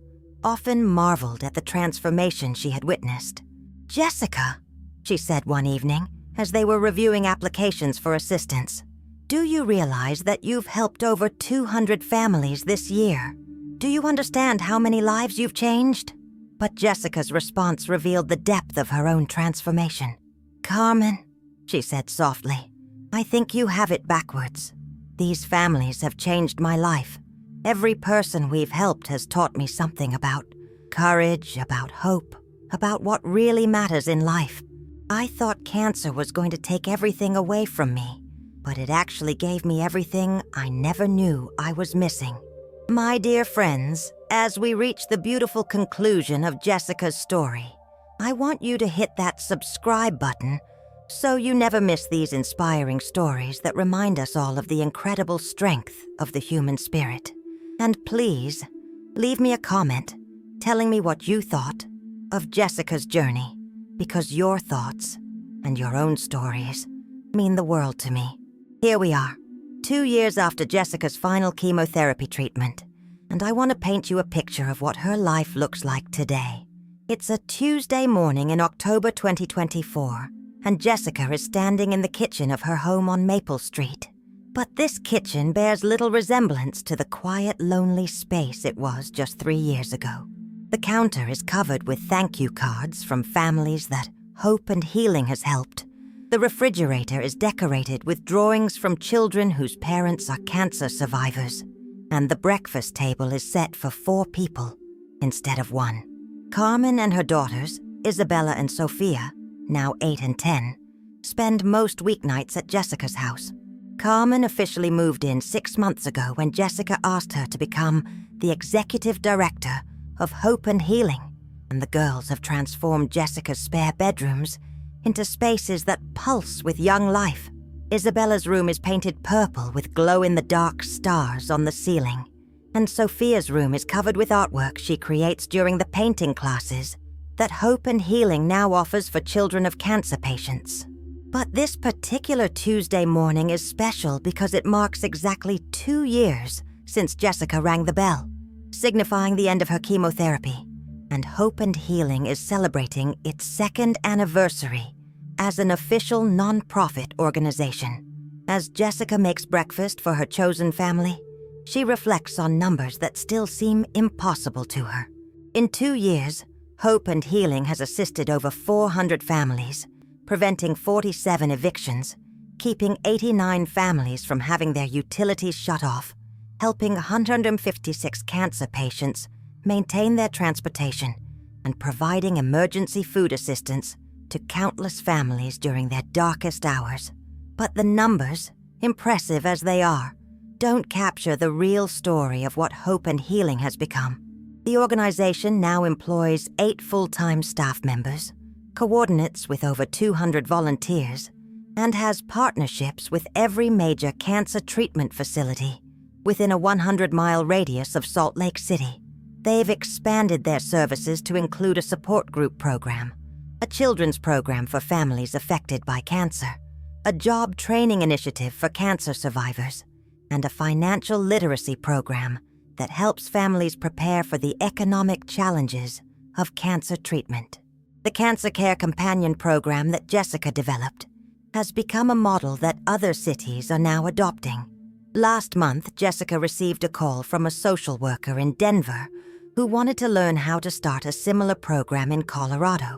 often marveled at the transformation she had witnessed. "Jessica," she said one evening as they were reviewing applications for assistance, "do you realize that you've helped over 200 families this year? Do you understand how many lives you've changed?" But Jessica's response revealed the depth of her own transformation. "Carmen," she said softly, "I think you have it backwards. These families have changed my life. Every person we've helped has taught me something about courage, about hope, about what really matters in life. I thought cancer was going to take everything away from me, but it actually gave me everything I never knew I was missing." My dear friends, as we reach the beautiful conclusion of Jessica's story, I want you to hit that subscribe button so you never miss these inspiring stories that remind us all of the incredible strength of the human spirit. And please, leave me a comment telling me what you thought of Jessica's journey, because your thoughts and your own stories mean the world to me. Here we are, 2 years after Jessica's final chemotherapy treatment, and I want to paint you a picture of what her life looks like today. It's a Tuesday morning in October 2024, and Jessica is standing in the kitchen of her home on Maple Street. But this kitchen bears little resemblance to the quiet, lonely space it was just 3 years ago. The counter is covered with thank you cards from families that Hope and Healing has helped. The refrigerator is decorated with drawings from children whose parents are cancer survivors. And the breakfast table is set for 4 people instead of 1. Carmen and her daughters, Isabella and Sophia, now 8 and 10, spend most weeknights at Jessica's house. Carmen officially moved in 6 months ago when Jessica asked her to become the executive director of Hope and Healing, and the girls have transformed Jessica's spare bedrooms into spaces that pulse with young life. Isabella's room is painted purple with glow-in-the-dark stars on the ceiling, and Sophia's room is covered with artwork she creates during the painting classes that Hope and Healing now offers for children of cancer patients. But this particular Tuesday morning is special because it marks exactly 2 years since Jessica rang the bell, signifying the end of her chemotherapy, and Hope and Healing is celebrating its 2nd anniversary as an official non-profit organization. As Jessica makes breakfast for her chosen family, she reflects on numbers that still seem impossible to her. In 2 years, Hope and Healing has assisted over 400 families, preventing 47 evictions, keeping 89 families from having their utilities shut off, helping 156 cancer patients maintain their transportation, and providing emergency food assistance to countless families during their darkest hours. But the numbers, impressive as they are, don't capture the real story of what Hope and Healing has become. The organization now employs 8 full-time staff members, coordinates with over 200 volunteers, and has partnerships with every major cancer treatment facility within a 100-mile radius of Salt Lake City. They've expanded their services to include a support group program, a children's program for families affected by cancer, a job training initiative for cancer survivors, and a financial literacy program that helps families prepare for the economic challenges of cancer treatment. The Cancer Care Companion program that Jessica developed has become a model that other cities are now adopting. Last month, Jessica received a call from a social worker in Denver who wanted to learn how to start a similar program in Colorado.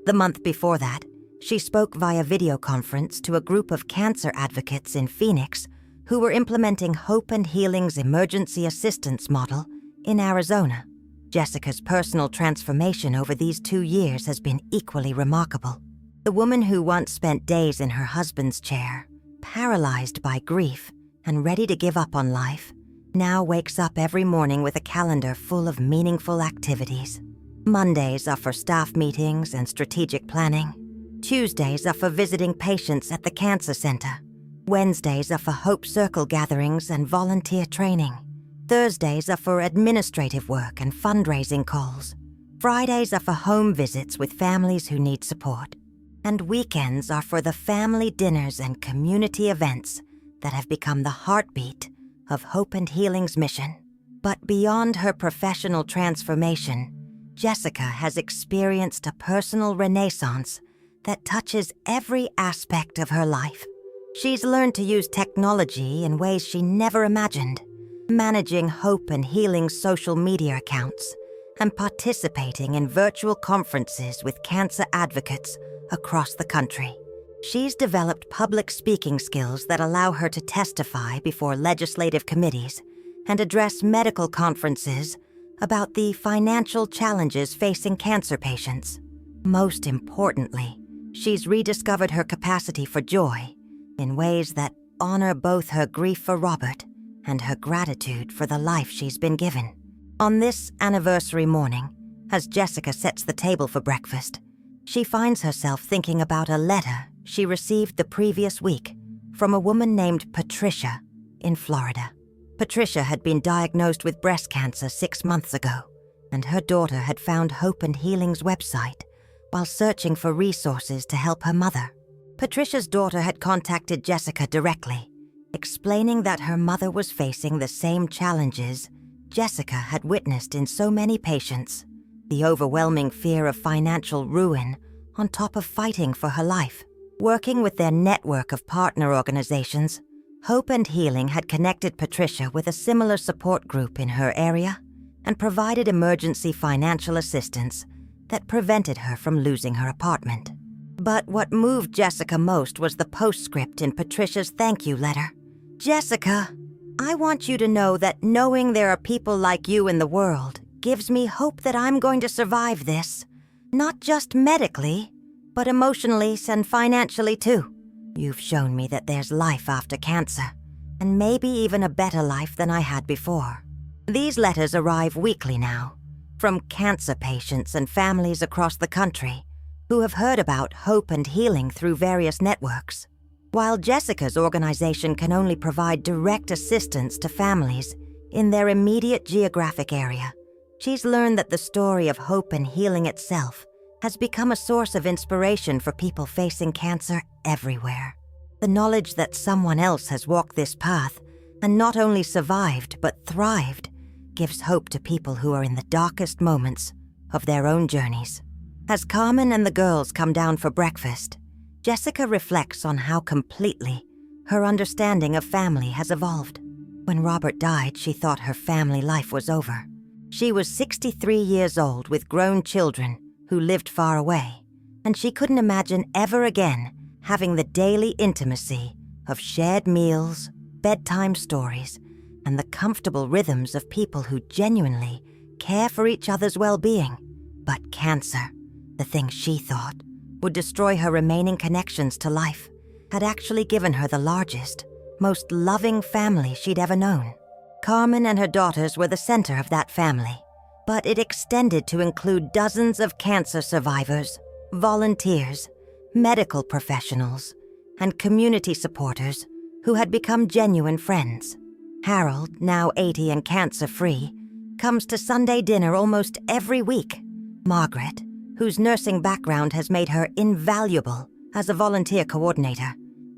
The month before that, she spoke via video conference to a group of cancer advocates in Phoenix who were implementing Hope and Healing's emergency assistance model in Arizona. Jessica's personal transformation over these 2 years has been equally remarkable. The woman who once spent days in her husband's chair, paralyzed by grief and ready to give up on life, now wakes up every morning with a calendar full of meaningful activities. Mondays are for staff meetings and strategic planning. Tuesdays are for visiting patients at the cancer center. Wednesdays are for Hope Circle gatherings and volunteer training. Thursdays are for administrative work and fundraising calls. Fridays are for home visits with families who need support. And weekends are for the family dinners and community events that have become the heartbeat of Hope and Healing's mission. But beyond her professional transformation, Jessica has experienced a personal renaissance that touches every aspect of her life. She's learned to use technology in ways she never imagined, managing Hope and Healing's social media accounts and participating in virtual conferences with cancer advocates across the country. She's developed public speaking skills that allow her to testify before legislative committees and address medical conferences about the financial challenges facing cancer patients. Most importantly, she's rediscovered her capacity for joy in ways that honor both her grief for Robert and her gratitude for the life she's been given. On this anniversary morning, as Jessica sets the table for breakfast, she finds herself thinking about a letter she received the previous week from a woman named Patricia in Florida. Patricia had been diagnosed with breast cancer 6 months ago and her daughter had found Hope and Healing's website while searching for resources to help her mother. Patricia's daughter had contacted Jessica directly, explaining that her mother was facing the same challenges Jessica had witnessed in so many patients, the overwhelming fear of financial ruin on top of fighting for her life. Working with their network of partner organizations, Hope and Healing had connected Patricia with a similar support group in her area and provided emergency financial assistance that prevented her from losing her apartment. But what moved Jessica most was the postscript in Patricia's thank you letter. "Jessica, I want you to know that knowing there are people like you in the world gives me hope that I'm going to survive this, not just medically, but emotionally and financially too. You've shown me that there's life after cancer, and maybe even a better life than I had before." These letters arrive weekly now, from cancer patients and families across the country who have heard about Hope and Healing through various networks. While Jessica's organization can only provide direct assistance to families in their immediate geographic area, she's learned that the story of Hope and Healing itself has become a source of inspiration for people facing cancer everywhere. The knowledge that someone else has walked this path and not only survived but thrived gives hope to people who are in the darkest moments of their own journeys. As Carmen and the girls come down for breakfast, Jessica reflects on how completely her understanding of family has evolved. When Robert died, she thought her family life was over. She was 63 years old with grown children who lived far away, and she couldn't imagine ever again having the daily intimacy of shared meals, bedtime stories, and the comfortable rhythms of people who genuinely care for each other's well-being. But cancer, the thing she thought would destroy her remaining connections to life, had actually given her the largest, most loving family she'd ever known. Carmen and her daughters were the center of that family, but it extended to include dozens of cancer survivors, volunteers, medical professionals, and community supporters who had become genuine friends. Harold, now 80 and cancer-free, comes to Sunday dinner almost every week. Margaret, whose nursing background has made her invaluable as a volunteer coordinator,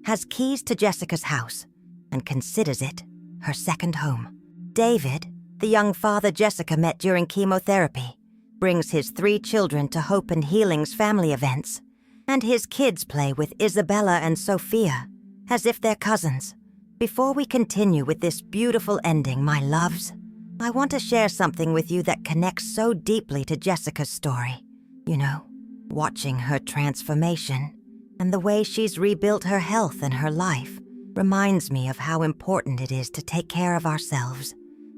has keys to Jessica's house and considers it her second home. David, the young father Jessica met during chemotherapy, brings his 3 children to Hope and Healing's family events, and his kids play with Isabella and Sophia as if they're cousins. Before we continue with this beautiful ending, my loves, I want to share something with you that connects so deeply to Jessica's story. You know, watching her transformation and the way she's rebuilt her health and her life reminds me of how important it is to take care of ourselves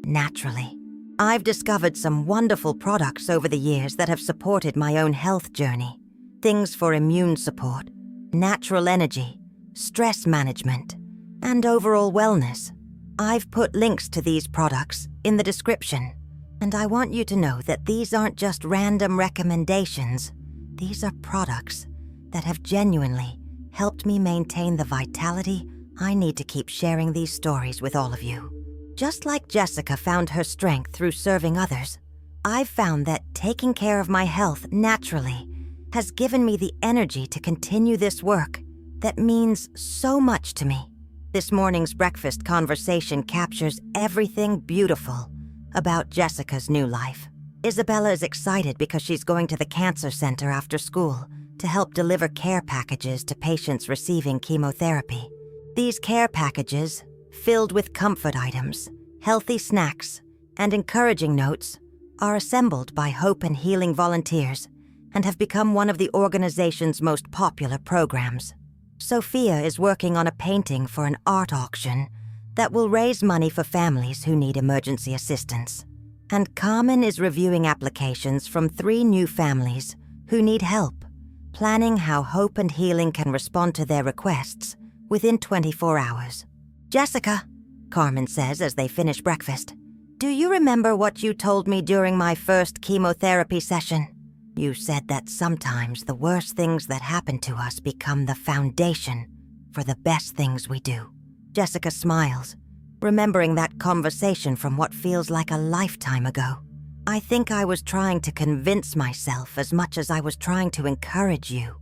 naturally. I've discovered some wonderful products over the years that have supported my own health journey. Things for immune support, natural energy, stress management, and overall wellness. I've put links to these products in the description, and I want you to know that these aren't just random recommendations. These are products that have genuinely helped me maintain the vitality I need to keep sharing these stories with all of you. Just like Jessica found her strength through serving others, I've found that taking care of my health naturally has given me the energy to continue this work that means so much to me. This morning's breakfast conversation captures everything beautiful about Jessica's new life. Isabella is excited because she's going to the cancer center after school to help deliver care packages to patients receiving chemotherapy. These care packages, filled with comfort items, healthy snacks, and encouraging notes, are assembled by Hope and Healing volunteers and have become one of the organization's most popular programs. Sophia is working on a painting for an art auction that will raise money for families who need emergency assistance. And Carmen is reviewing applications from 3 new families who need help, planning how Hope and Healing can respond to their requests within 24 hours. "Jessica," Carmen says as they finish breakfast, "do you remember what you told me during my first chemotherapy session? You said that sometimes the worst things that happen to us become the foundation for the best things we do." Jessica smiles, remembering that conversation from what feels like a lifetime ago. I think I was trying to convince myself as much as I was trying to encourage you.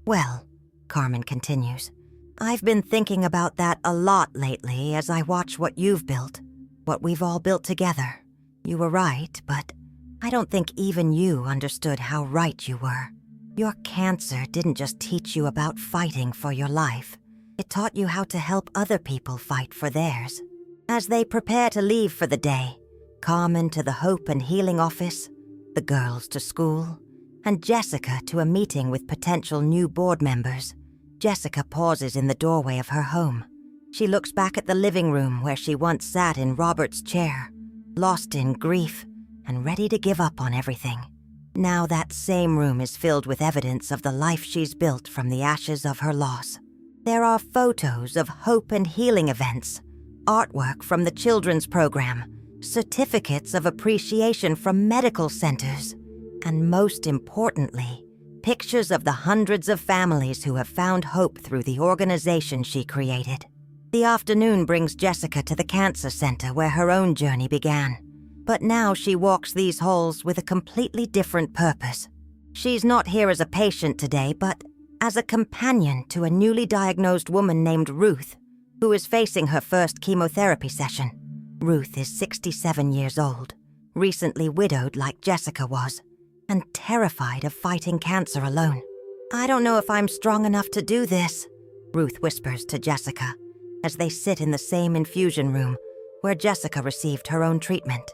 Well, Carmen continues, I've been thinking about that a lot lately as I watch what you've built, what we've all built together. You were right, but I don't think even you understood how right you were. Your cancer didn't just teach you about fighting for your life. It taught you how to help other people fight for theirs. As they prepare to leave for the day, Carmen to the Hope and Healing office, the girls to school, and Jessica to a meeting with potential new board members, Jessica pauses in the doorway of her home. She looks back at the living room where she once sat in Robert's chair, lost in grief and ready to give up on everything. Now that same room is filled with evidence of the life she's built from the ashes of her loss. There are photos of Hope and Healing events, artwork from the children's program, certificates of appreciation from medical centers, and most importantly, pictures of the hundreds of families who have found hope through the organization she created. The afternoon brings Jessica to the cancer center where her own journey began. But now she walks these halls with a completely different purpose. She's not here as a patient today, but as a companion to a newly diagnosed woman named Ruth, who is facing her first chemotherapy session. Ruth is 67 years old, recently widowed like Jessica was, and terrified of fighting cancer alone. I don't know if I'm strong enough to do this, Ruth whispers to Jessica as they sit in the same infusion room where Jessica received her own treatment.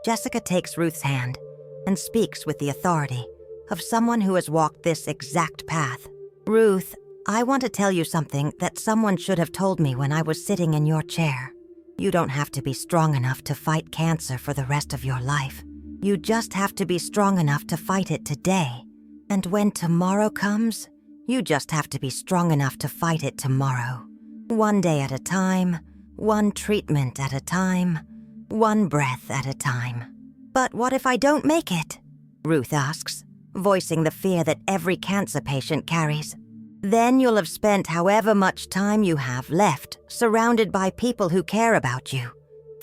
Jessica takes Ruth's hand and speaks with the authority of someone who has walked this exact path. Ruth, I want to tell you something that someone should have told me when I was sitting in your chair. You don't have to be strong enough to fight cancer for the rest of your life. You just have to be strong enough to fight it today. And when tomorrow comes, you just have to be strong enough to fight it tomorrow. One day at a time, one treatment at a time, one breath at a time. But what if I don't make it? Ruth asks, voicing the fear that every cancer patient carries. Then you'll have spent however much time you have left surrounded by people who care about you,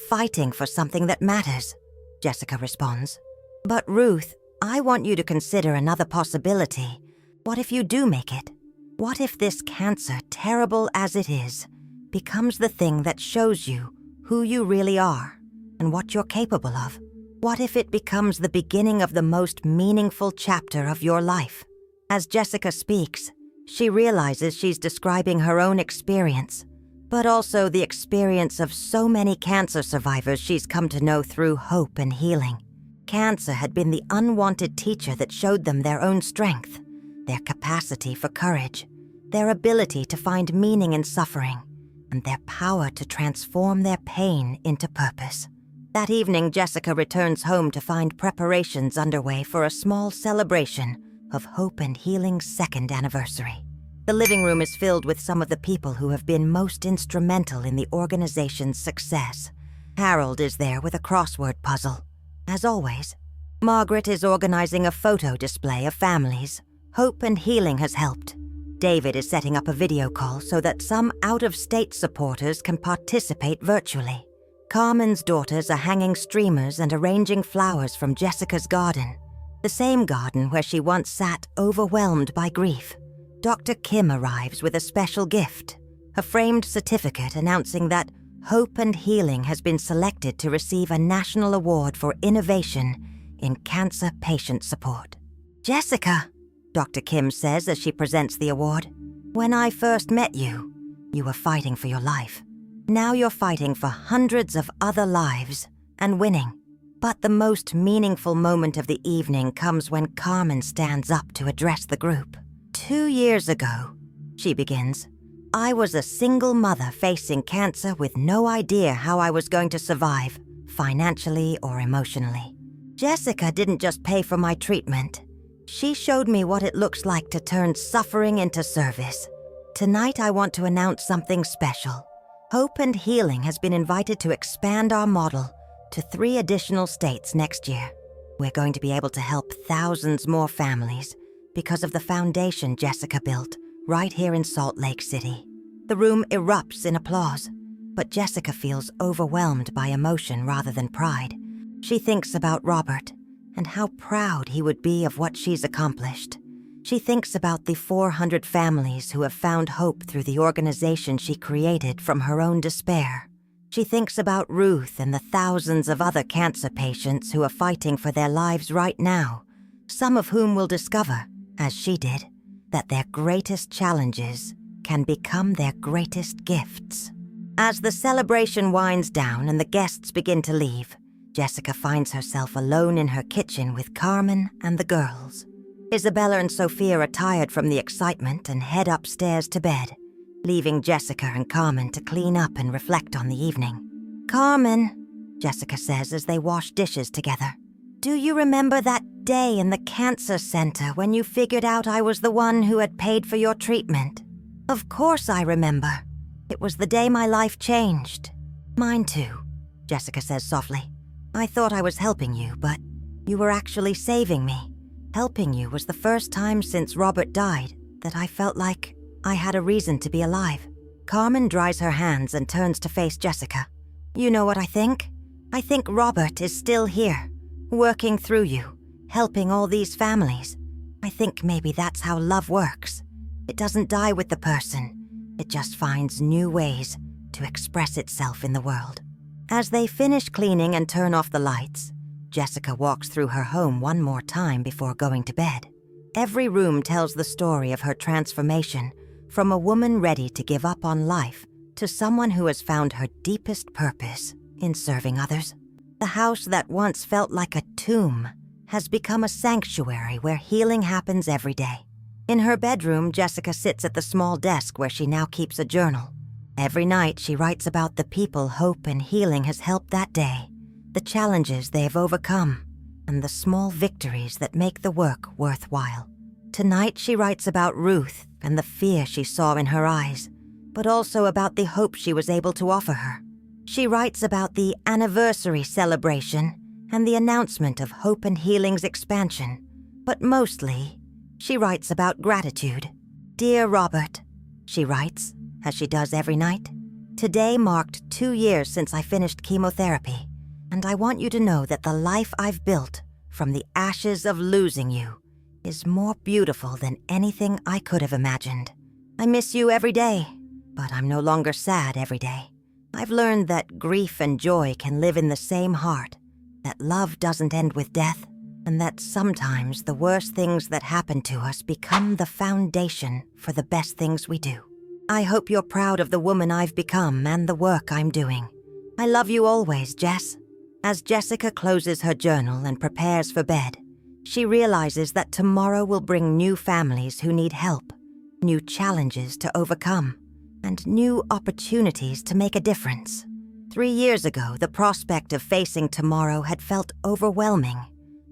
fighting for something that matters, Jessica responds. But Ruth, I want you to consider another possibility. What if you do make it? What if this cancer, terrible as it is, becomes the thing that shows you who you really are and what you're capable of? What if it becomes the beginning of the most meaningful chapter of your life? As Jessica speaks, she realizes she's describing her own experience, but also the experience of so many cancer survivors she's come to know through Hope and Healing. Cancer had been the unwanted teacher that showed them their own strength, their capacity for courage, their ability to find meaning in suffering, and their power to transform their pain into purpose. That evening, Jessica returns home to find preparations underway for a small celebration of Hope and Healing's second anniversary. The living room is filled with some of the people who have been most instrumental in the organization's success. Harold is there with a crossword puzzle. As always, Margaret is organizing a photo display of families Hope and Healing has helped. David is setting up a video call so that some out-of-state supporters can participate virtually. Carmen's daughters are hanging streamers and arranging flowers from Jessica's garden, the same garden where she once sat overwhelmed by grief. Dr. Kim arrives with a special gift, a framed certificate announcing that Hope and Healing has been selected to receive a national award for innovation in cancer patient support. Jessica, Dr. Kim says as she presents the award, when I first met you, you were fighting for your life. Now you're fighting for hundreds of other lives and winning. But the most meaningful moment of the evening comes when Carmen stands up to address the group. 2 years ago, she begins, I was a single mother facing cancer with no idea how I was going to survive, financially or emotionally. Jessica didn't just pay for my treatment. She showed me what it looks like to turn suffering into service. Tonight I want to announce something special. Hope and Healing has been invited to expand our model to 3 additional states next year. We're going to be able to help thousands more families because of the foundation Jessica built right here in Salt Lake City. The room erupts in applause, but Jessica feels overwhelmed by emotion rather than pride. She thinks about Robert and how proud he would be of what she's accomplished. She thinks about the 400 families who have found hope through the organization she created from her own despair. She thinks about Ruth and the thousands of other cancer patients who are fighting for their lives right now, some of whom will discover, as she did, that their greatest challenges can become their greatest gifts. As the celebration winds down and the guests begin to leave, Jessica finds herself alone in her kitchen with Carmen and the girls. Isabella and Sophia are tired from the excitement and head upstairs to bed, leaving Jessica and Carmen to clean up and reflect on the evening. "Carmen," Jessica says as they wash dishes together, "do you remember that day in the cancer center when you figured out I was the one who had paid for your treatment?" "Of course I remember. It was the day my life changed." "Mine too," Jessica says softly. "I thought I was helping you, but you were actually saving me. Helping you was the first time since Robert died that I felt like I had a reason to be alive." Carmen dries her hands and turns to face Jessica. "You know what I think? I think Robert is still here, working through you, helping all these families. I think maybe that's how love works. It doesn't die with the person. It just finds new ways to express itself in the world." As they finish cleaning and turn off the lights, Jessica walks through her home one more time before going to bed. Every room tells the story of her transformation from a woman ready to give up on life to someone who has found her deepest purpose in serving others. The house that once felt like a tomb has become a sanctuary where healing happens every day. In her bedroom, Jessica sits at the small desk where she now keeps a journal. Every night, she writes about the people hope and healing has helped that day, the challenges they have overcome, and the small victories that make the work worthwhile. Tonight, she writes about Ruth and the fear she saw in her eyes, but also about the hope she was able to offer her. She writes about the anniversary celebration and the announcement of Hope and Healing's expansion, but mostly, she writes about gratitude. "Dear Robert," she writes, as she does every night, "today marked 2 years since I finished chemotherapy, and I want you to know that the life I've built from the ashes of losing you is more beautiful than anything I could have imagined. I miss you every day, but I'm no longer sad every day. I've learned that grief and joy can live in the same heart, that love doesn't end with death, and that sometimes the worst things that happen to us become the foundation for the best things we do. I hope you're proud of the woman I've become and the work I'm doing. I love you always, Jess." As Jessica closes her journal and prepares for bed, she realizes that tomorrow will bring new families who need help, new challenges to overcome, and new opportunities to make a difference. 3 years ago, the prospect of facing tomorrow had felt overwhelming.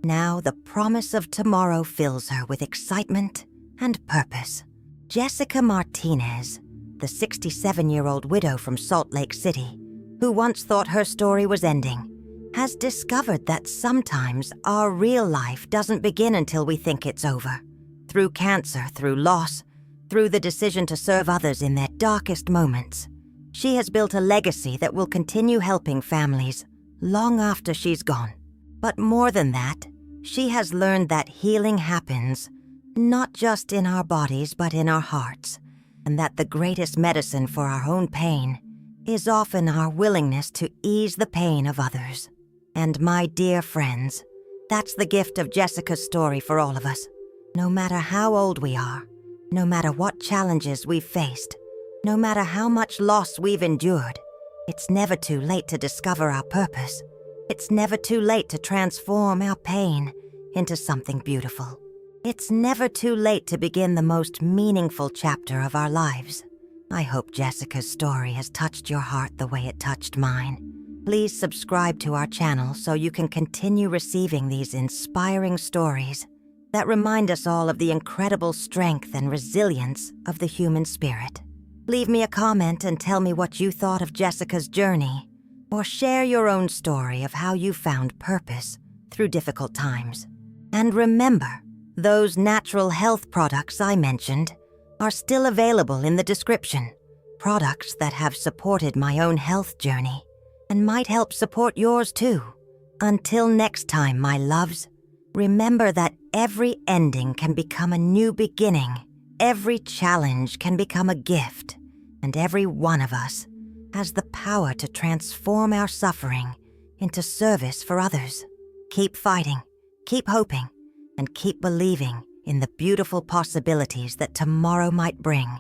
Now, the promise of tomorrow fills her with excitement and purpose. Jessica Martinez, the 67-year-old widow from Salt Lake City, who once thought her story was ending, has discovered that sometimes our real life doesn't begin until we think it's over. Through cancer, through loss, through the decision to serve others in their darkest moments, she has built a legacy that will continue helping families long after she's gone. But more than that, she has learned that healing happens not just in our bodies but in our hearts, and that the greatest medicine for our own pain is often our willingness to ease the pain of others. And my dear friends, that's the gift of Jessica's story for all of us. No matter how old we are, no matter what challenges we've faced, no matter how much loss we've endured, it's never too late to discover our purpose. It's never too late to transform our pain into something beautiful. It's never too late to begin the most meaningful chapter of our lives. I hope Jessica's story has touched your heart the way it touched mine. Please subscribe to our channel so you can continue receiving these inspiring stories that remind us all of the incredible strength and resilience of the human spirit. Leave me a comment and tell me what you thought of Jessica's journey, or share your own story of how you found purpose through difficult times. And remember, those natural health products I mentioned are still available in the description. Products that have supported my own health journey and might help support yours too. Until next time, my loves, remember that every ending can become a new beginning, every challenge can become a gift, and every one of us has the power to transform our suffering into service for others. Keep fighting, keep hoping, and keep believing in the beautiful possibilities that tomorrow might bring.